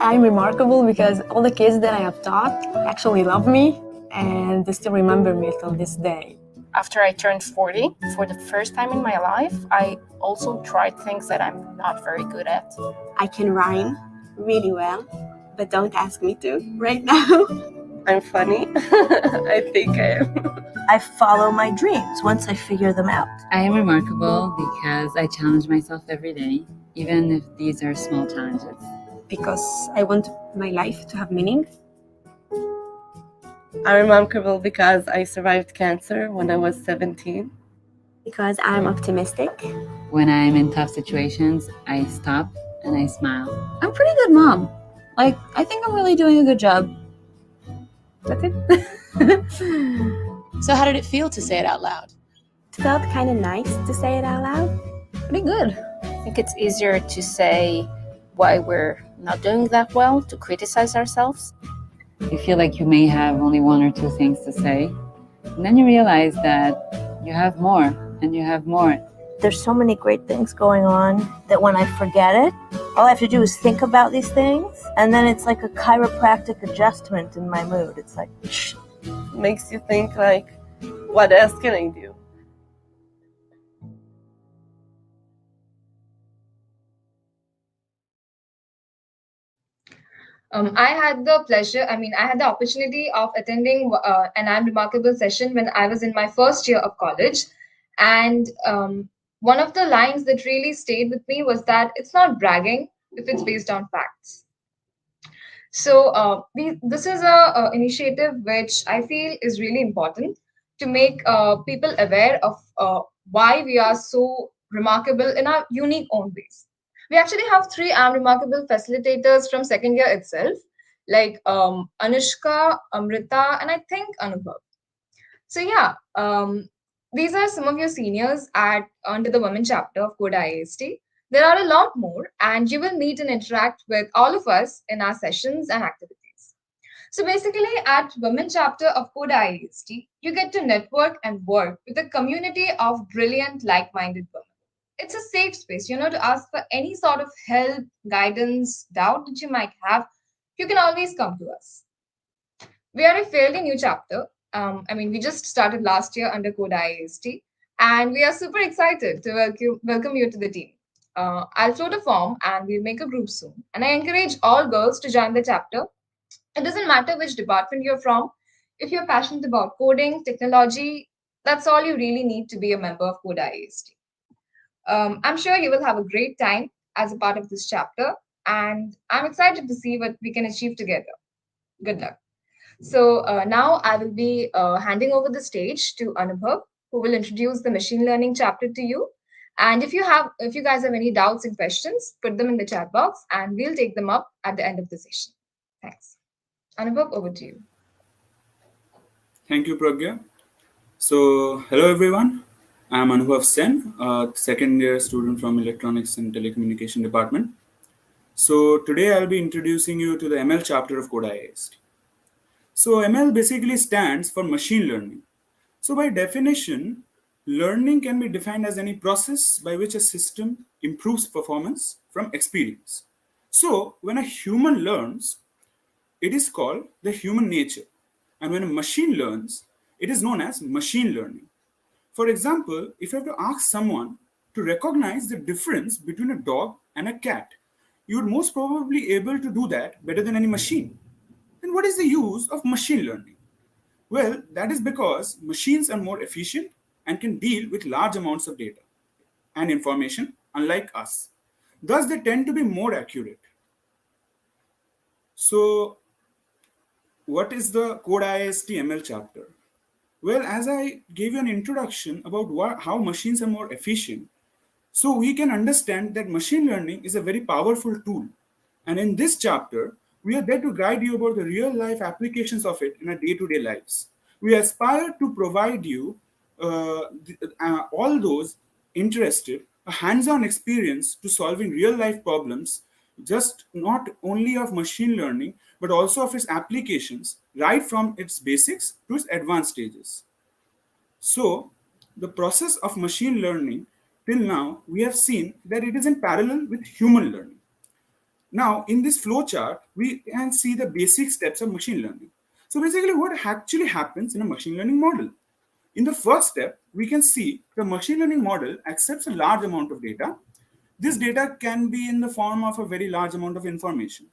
I'm remarkable because all the kids that I have taught actually love me and they still remember me till this day. After I turned 40, for the first time in my life, I also tried things that I'm not very good at. I can rhyme really well, but don't ask me to right now. I'm funny. I think I am. I follow my dreams once I figure them out. I am remarkable because I challenge myself every day, even if these are small challenges. Because I want my life to have meaning. I'm remarkable because I survived cancer when I was 17. Because I'm optimistic. When I'm in tough situations, I stop and I smile. I'm a pretty good mom. Like, I think I'm really doing a good job. That's it. So how did it feel to say it out loud? It felt kind of nice to say it out loud. Pretty good. I think it's easier to say why we're not doing that well, to criticize ourselves. You feel like you may have only one or two things to say, and then you realize that you have more, and you have more. There's so many great things going on that when I forget it, all I have to do is think about these things, and then it's like a chiropractic adjustment in my mood. It's like, makes you think like, what else can I do? I had the pleasure, I had the opportunity of attending an I'm Remarkable session when I was in my first year of college. And one of the lines that really stayed with me was that it's not bragging if it's based on facts. So this is a initiative which I feel is really important to make people aware of why we are so remarkable in our unique own ways. We actually have three I'm Remarkable facilitators from second year itself, like Anoushka, Amrita, and I think Anubhav. So yeah, these are some of your seniors at under the women chapter of CodeIIEST. There are a lot more, and you will meet and interact with all of us in our sessions and activities. So basically, at women chapter of CodeIIEST, you get to network and work with a community of brilliant, like-minded women. It's a safe space, to ask for any sort of help, guidance, doubt that you might have. You can always come to us. We are a fairly new chapter. We just started last year under CodeIIEST, and we are super excited to welcome you to the team. I'll float a form and we'll make a group soon. And I encourage all girls to join the chapter. It doesn't matter which department you're from. If you're passionate about coding, technology, that's all you really need to be a member of CodeIIEST. I'm sure you will have a great time as a part of this chapter, and I'm excited to see what we can achieve together. Good luck. So now I will be handing over the stage to Anubhav, who will introduce the machine learning chapter to you. And if you guys have any doubts and questions, put them in the chat box, and we'll take them up at the end of the session. Thanks. Anubhav, over to you. Thank you, Pragya. So, hello everyone. I'm Anubhav Sen, a second year student from Electronics and Telecommunication Department. So, today I'll be introducing you to the ML chapter of CodeIIEST. So, ML basically stands for machine learning. So, by definition, learning can be defined as any process by which a system improves performance from experience. So, when a human learns, it is called the human nature. And when a machine learns, it is known as machine learning. For example, if you have to ask someone to recognize the difference between a dog and a cat, you would most probably be able to do that better than any machine. Then what is the use of machine learning? Well, that is because machines are more efficient and can deal with large amounts of data and information, unlike us. Thus, they tend to be more accurate. So, what is the CodeIIEST ML chapter? Well, as I gave you an introduction about how machines are more efficient, so we can understand that machine learning is a very powerful tool. And in this chapter, we are there to guide you about the real life applications of it in our day-to-day lives. We aspire to provide you, all those interested, a hands-on experience to solving real life problems, just not only of machine learning, but also of its applications, right from its basics to its advanced stages. So, the process of machine learning till now, we have seen that it is in parallel with human learning. Now, in this flow chart, we can see the basic steps of machine learning. So basically what actually happens in a machine learning model. In the first step, we can see the machine learning model accepts a large amount of data. This data can be in the form of a very large amount of information.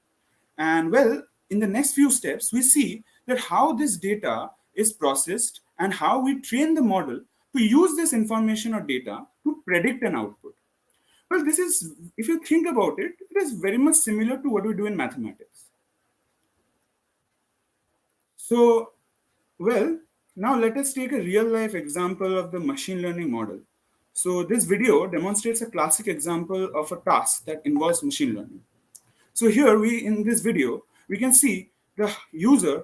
And well, in the next few steps, we see that how this data is processed and how we train the model to use this information or data to predict an output. Well, this is, if you think about it, it is very much similar to what we do in mathematics. So, well, now let us take a real life example of the machine learning model. So this video demonstrates a classic example of a task that involves machine learning. So here in this video, we can see the user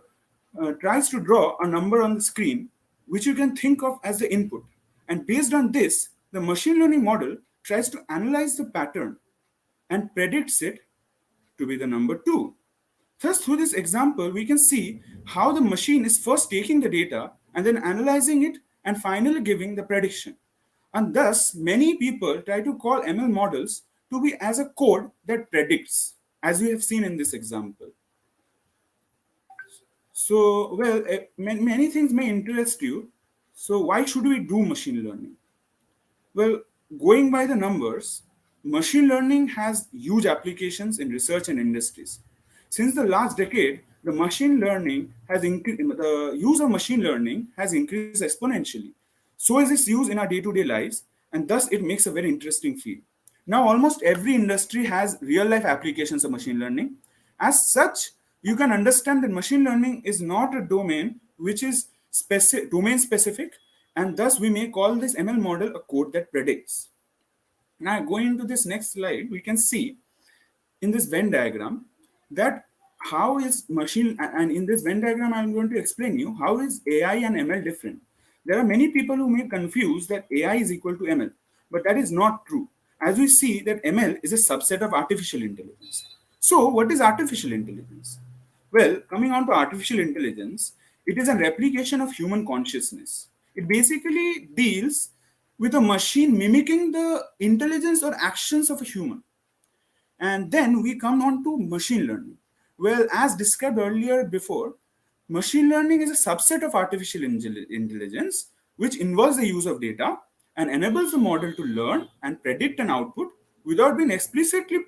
tries to draw a number on the screen, which you can think of as the input. And based on this, the machine learning model tries to analyze the pattern and predicts it to be the number 2. Thus, through this example, we can see how the machine is first taking the data and then analyzing it and finally giving the prediction. And thus, many people try to call ML models to be as a code that predicts, as we have seen in this example. So, well, many things may interest you. So, why should we do machine learning? Well, going by the numbers, machine learning has huge applications in research and industries. Since the last decade, the use of machine learning has increased exponentially. So is its use in our day-to-day lives, and thus it makes a very interesting field. Now, almost every industry has real-life applications of machine learning. As such, you can understand that machine learning is not a domain which is domain-specific, and thus we may call this ML model a code that predicts. Now, going into this next slide, we can see in this Venn diagram that how is machine, and in this Venn diagram, I'm going to explain you how is AI and ML different. There are many people who may confuse that AI is equal to ML, but that is not true. As we see that ML is a subset of artificial intelligence. So what is artificial intelligence? Well, coming on to artificial intelligence, it is a replication of human consciousness. It basically deals with a machine mimicking the intelligence or actions of a human. And then we come on to machine learning. Well, as described earlier before, machine learning is a subset of artificial intelligence, which involves the use of data and enables the model to learn and predict an output without being explicitly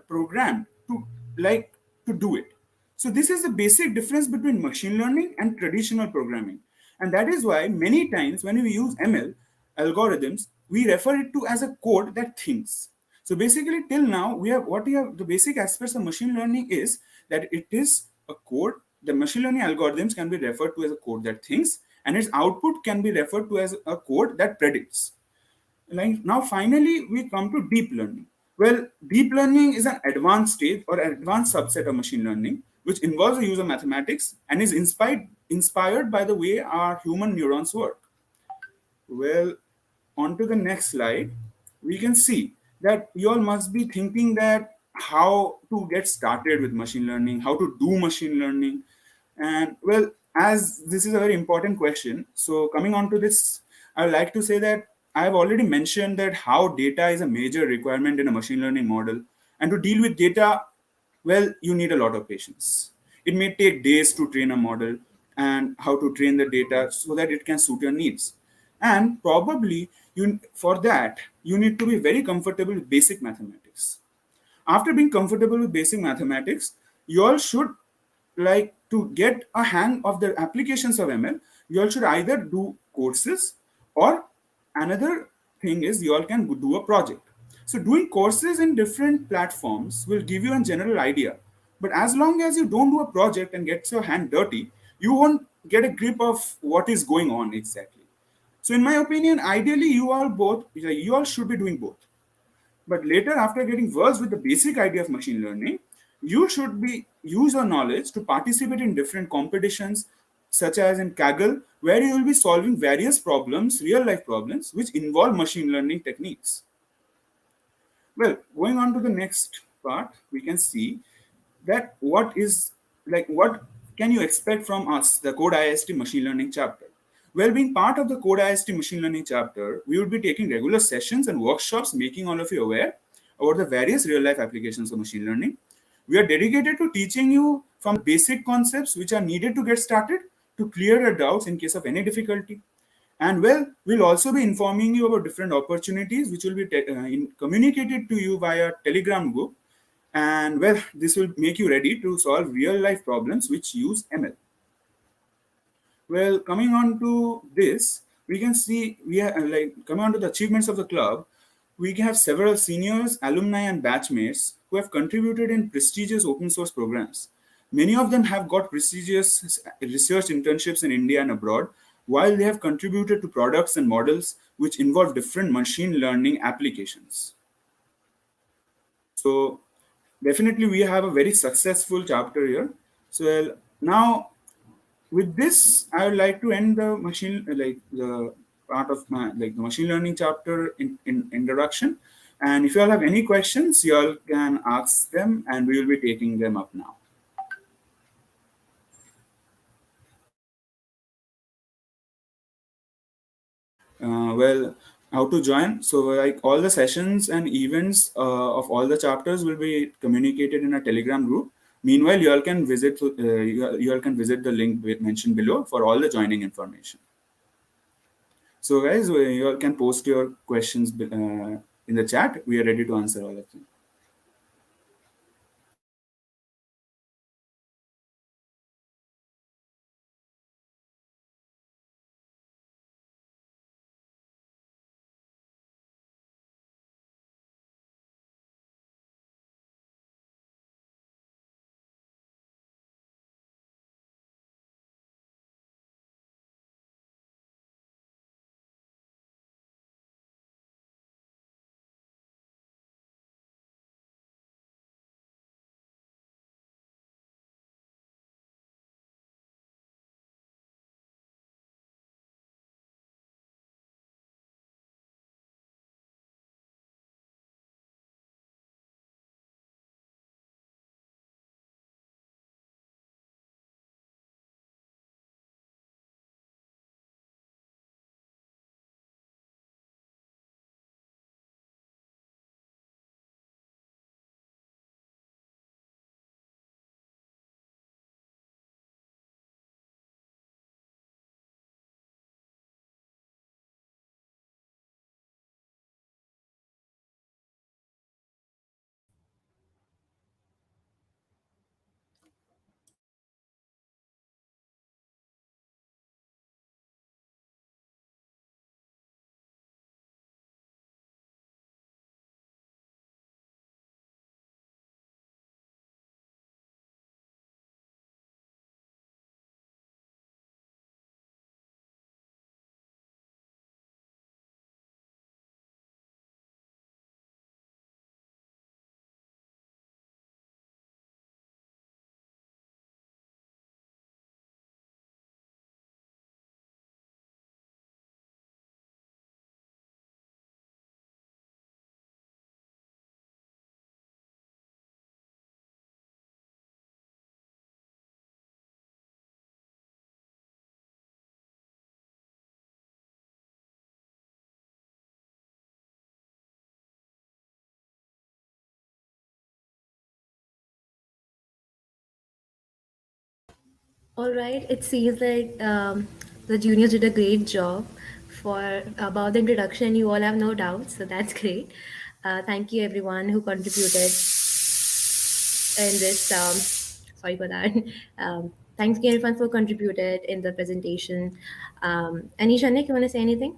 programmed to do it. So this is the basic difference between machine learning and traditional programming. And that is why many times when we use ML algorithms, we refer it to as a code that thinks. So basically till now, the basic aspects of machine learning is that it is a code. The machine learning algorithms can be referred to as a code that thinks, and its output can be referred to as a code that predicts. Now finally, we come to deep learning. Well, deep learning is an advanced stage or advanced subset of machine learning, which involves the use of mathematics and is inspired by the way our human neurons work. Well, on to the next slide, we can see that you all must be thinking that how to get started with machine learning, how to do machine learning. And well, as this is a very important question, so coming on to this, I would like to say that I have already mentioned that how data is a major requirement in a machine learning model. And to deal with data, well, you need a lot of patience. It may take days to train a model and how to train the data so that it can suit your needs. And probably for that, you need to be very comfortable with basic mathematics. After being comfortable with basic mathematics, you all should to get a hang of the applications of ML, you all should either do courses or another thing is you all can do a project. So doing courses in different platforms will give you a general idea. But as long as you don't do a project and get your hand dirty, you won't get a grip of what is going on exactly. So in my opinion, ideally you all should be doing both. But later, after getting versed with the basic idea of machine learning, you should use your knowledge to participate in different competitions, such as in Kaggle, where you will be solving various problems, real-life problems, which involve machine learning techniques. Well, going on to the next part, we can see that what can you expect from us, the CodeIIEST machine learning chapter? Well, being part of the CodeIIEST machine learning chapter, we will be taking regular sessions and workshops making all of you aware about the various real-life applications of machine learning. We are dedicated to teaching you from the basic concepts which are needed to get started to clear your doubts in case of any difficulty. And well, we'll also be informing you about different opportunities which will be communicated to you via Telegram group. And well, this will make you ready to solve real life problems which use ML. Well, coming on to this, we can see we are coming on to the achievements of the club. We have several seniors, alumni, and batchmates who have contributed in prestigious open source programs. Many of them have got prestigious research internships in India and abroad, while they have contributed to products and models which involve different machine learning applications. So, definitely, we have a very successful chapter here. So, now with this, I would like to end the the part of my the machine learning chapter in introduction. And if you all have any questions, you all can ask them, and we will be taking them up now. Well, how to join? So, like all the sessions and events of all the chapters will be communicated in a Telegram group. Meanwhile, you all can visit you all can visit the link mentioned below for all the joining information. So, guys, you all can post your questions in the chat. We are ready to answer all of them. All right, it seems like the juniors did a great job for about the introduction. You all have no doubts, so that's great. Thank you everyone who contributed in this. Sorry for that. Thanks again everyone for contributed in the presentation. Anisha, Nick, you want to say anything?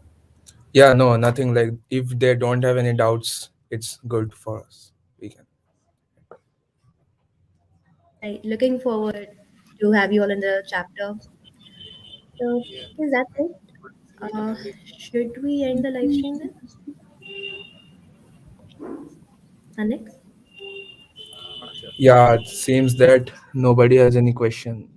Yeah, no, nothing. Like if they don't have any doubts, it's good for us. We can. Right, looking forward to have you all in the chapter. So, is that it? Should we end the live stream then? Alex? Yeah, it seems that nobody has any question.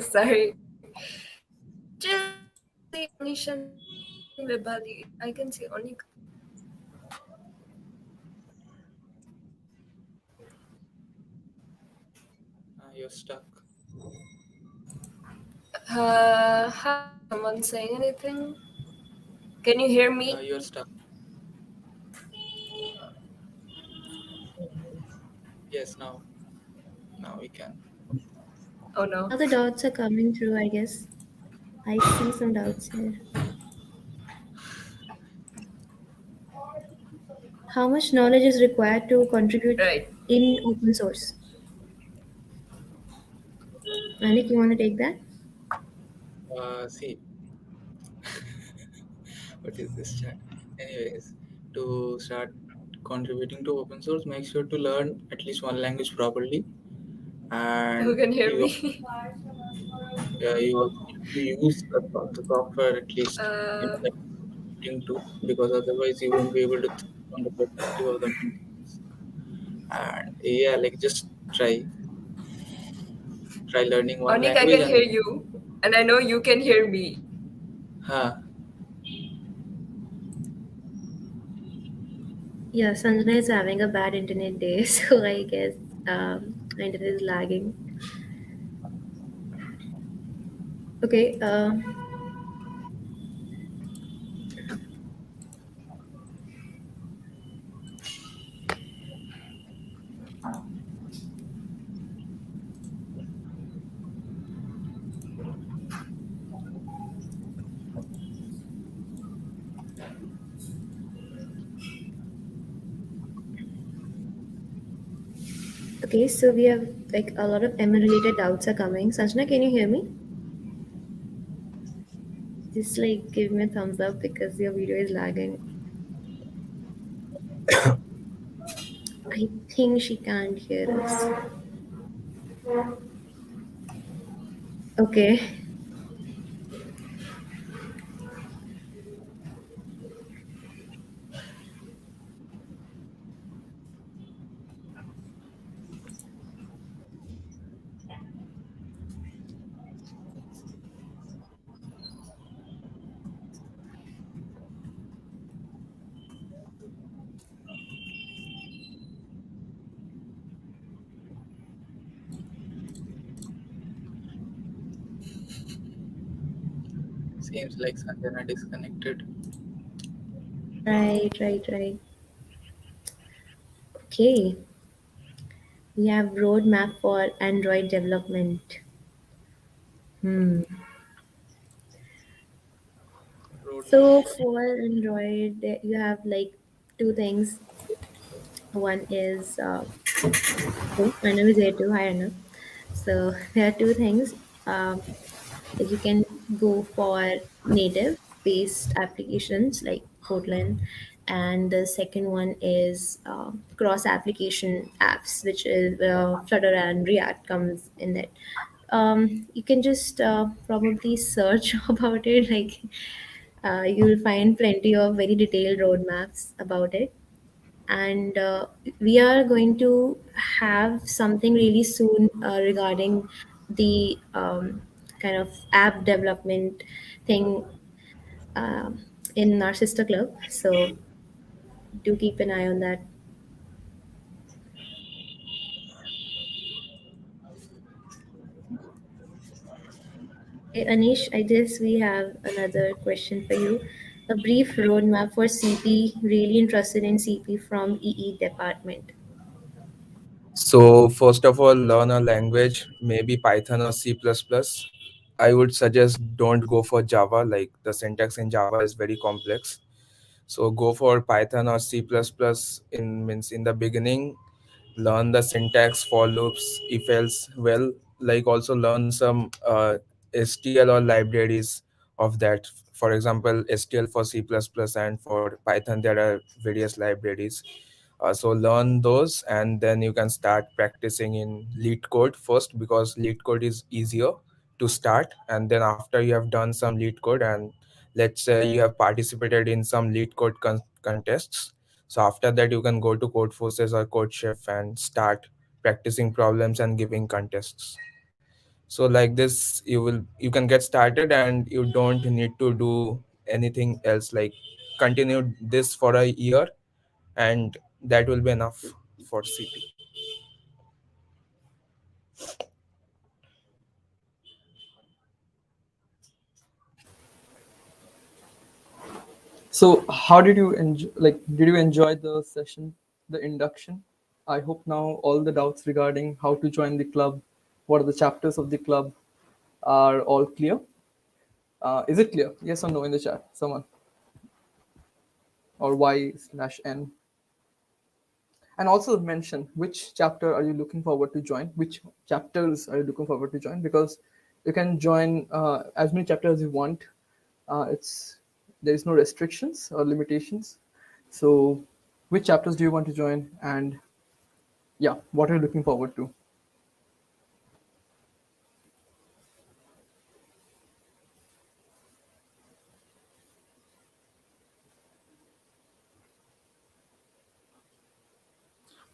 Sorry. Just see Anisha and Vibhati. I can see only. You're stuck. Hi, someone saying anything? Can you hear me? You're stuck. Yes, now we can. Oh no. Now the dots are coming through, I guess. I see some doubts here. How much knowledge is required to contribute Right. in open source? Anik, you want to take that? See, what is this chat? Anyways, to start contributing to open source, make sure to learn at least one language properly, Who and can hear you me? you also need to use the software at least in uh, like contributing to, because otherwise you won't be able to think from the perspective of the maintenance. And yeah, like just try learning one Onik, I language can hear and you, and I know you can hear me. huh. Yeah, Sanjana is having a bad internet day, so I guess internet is lagging. Okay, okay, so we have like a lot of M related doubts are coming. Sanjana, can you hear me? Just like give me a thumbs up because your video is lagging. I think she can't hear us. Okay. Seems like Sanjana disconnected. Right. Okay. We have roadmap for Android development. Hmm. So Roadmap. for Android, you have like two things. One is oh, my name is A2. Hi, Anna. So there are two things. Like you can go for native based applications like Kotlin, and the second one is cross application apps, which is Flutter and React comes in it. You can just probably search about it. Like you will find plenty of very detailed roadmaps about it, and we are going to have something really soon regarding the kind of app development thing um in our sister club, so do keep an eye on that. Okay, Anish, I guess we have another question for you. A brief roadmap for CP, really interested in CP from EE department. So first of all, learn a language, maybe Python or C++. I would suggest don't go for Java, like the syntax in Java is very complex. So go for Python or C++ in the beginning. Learn the syntax, for loops, if else, well, like also learn some STL or libraries of that. For example, STL for C++ and for Python there are various libraries. So learn those, and then you can start practicing in lead code first, because lead code is easier to start. And then after you have done some lead code, and let's say you have participated in some lead code contests, so after that you can go to code forces or code chef and start practicing problems and giving contests. So like this you can get started, and you don't need to do anything else, like continue this for a year, and that will be enough for CP. So, how did you enjoy? Like, did you enjoy the session, the induction? I hope now all the doubts regarding how to join the club, what are the chapters of the club, are all clear. Is it clear? Yes or no in the chat? Someone, or Y/N. And also mention which chapter are you looking forward to join, which chapters are you looking forward to join, because you can join as many chapters as you want. It's There is no restrictions or limitations. So which chapters do you want to join, and yeah, what are you looking forward to?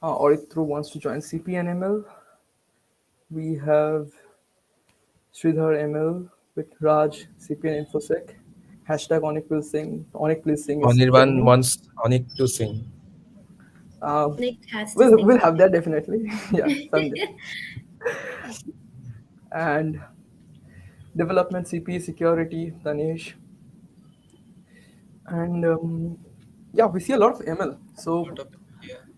Oritru wants to join CP and ML. We have Sridhar ML with Raj, CP and InfoSec. Hashtag Onik will sing. Onik please sing is Anirban trending. wants Onik to sing. Nick has to We'll sing. have that definitely. Yeah, someday. And development CP security, Tanesh. And yeah, we see a lot of ML. So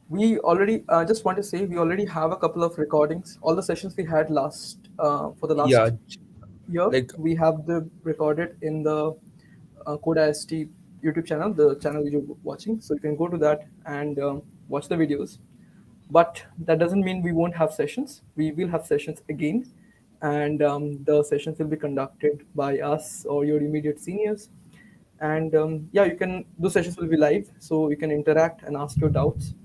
we already just want to say we already have a couple of recordings. All the sessions we had for the Yeah, last year, like we have the recorded in the CodeIIEST YouTube channel, the channel you're watching. So you can go to that and watch the videos. But that doesn't mean we won't have sessions. We will have sessions again, and the sessions will be conducted by us or your immediate seniors. And yeah, you can, those sessions will be live, so you can interact and ask your doubts.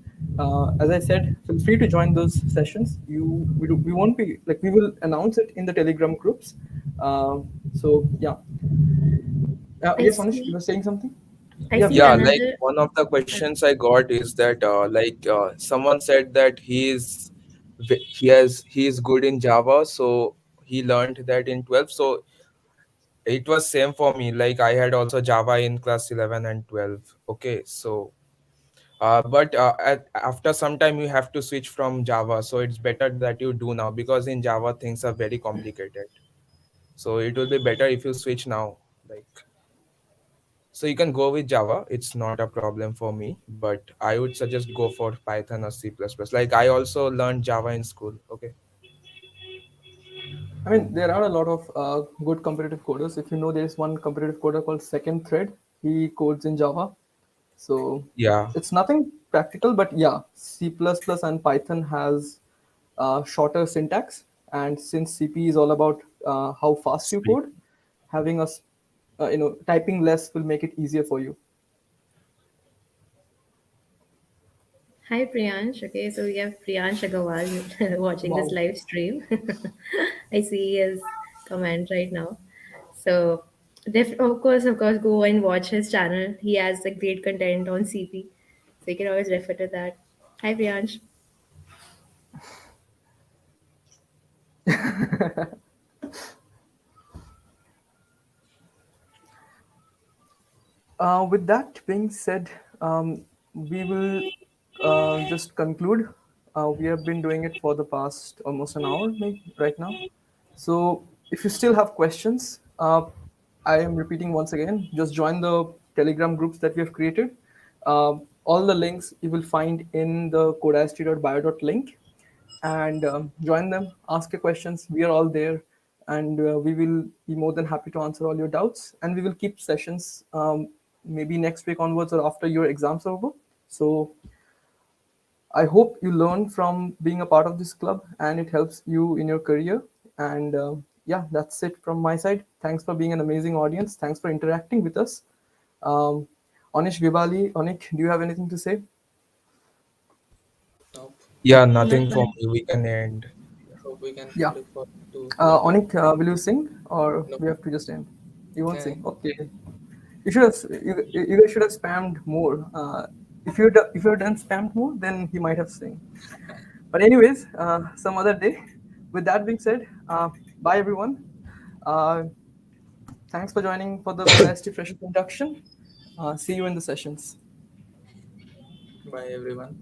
As I said, feel free to join those sessions. We won't be like, we will announce it in the Telegram groups. So yeah. I Yes, Anish, you see. were saying something? I Yeah, see yeah, please. like another. one of the questions I got is that someone said that he is good in Java, so he learned that in 12th. So it was same for me. Like I had also Java in class 11 and 12. Okay, so but after some time you have to switch from Java. So it's better that you do now, because in Java things are very complicated. So it will be better if you switch now. Like, so you can go with Java. It's not a problem for me, but I would suggest go for Python or C++. Like I also learned Java in school. Okay. I mean, there are a lot of good competitive coders. If you know, there is one competitive coder called Second Thread. He codes in Java. So Yeah. it's nothing practical, but yeah, C++ and Python has shorter syntax. And since CP is all about how fast you Speed. code, having typing less will make it easier for you. Hi Priyansh. Okay, so we have Priyansh Agarwal watching this Wow. live stream. I see his comment right now. So, of course, go and watch his channel. He has like great content on CP, so you can always refer to that. Hi Priyansh. With that being said, we will just conclude. We have been doing it for the past almost an hour, maybe right now. So if you still have questions, I am repeating once again, just join the Telegram groups that we have created. All the links you will find in the codeiest.bio.link, and join them, ask your questions. We are all there, and we will be more than happy to answer all your doubts. And we will keep sessions maybe next week onwards or after your exams are over. So I hope you learn from being a part of this club and it helps you in your career. And yeah, that's it from my side. Thanks for being an amazing audience. Thanks for interacting with us. Um, Anish, Vibali, Onik, do you have anything to say? Yeah, Not nothing for much. me. We can end. Yeah. Onik, will you sing or we have to just end? You won't sing. Okay. You should have. You guys should have spammed more. If you had done spammed more, then he might have sing. But anyways, some other day. With that being said, bye everyone. Uh, Thanks for joining for the CodeIIEST Freshers Induction. See you in the sessions. Bye everyone.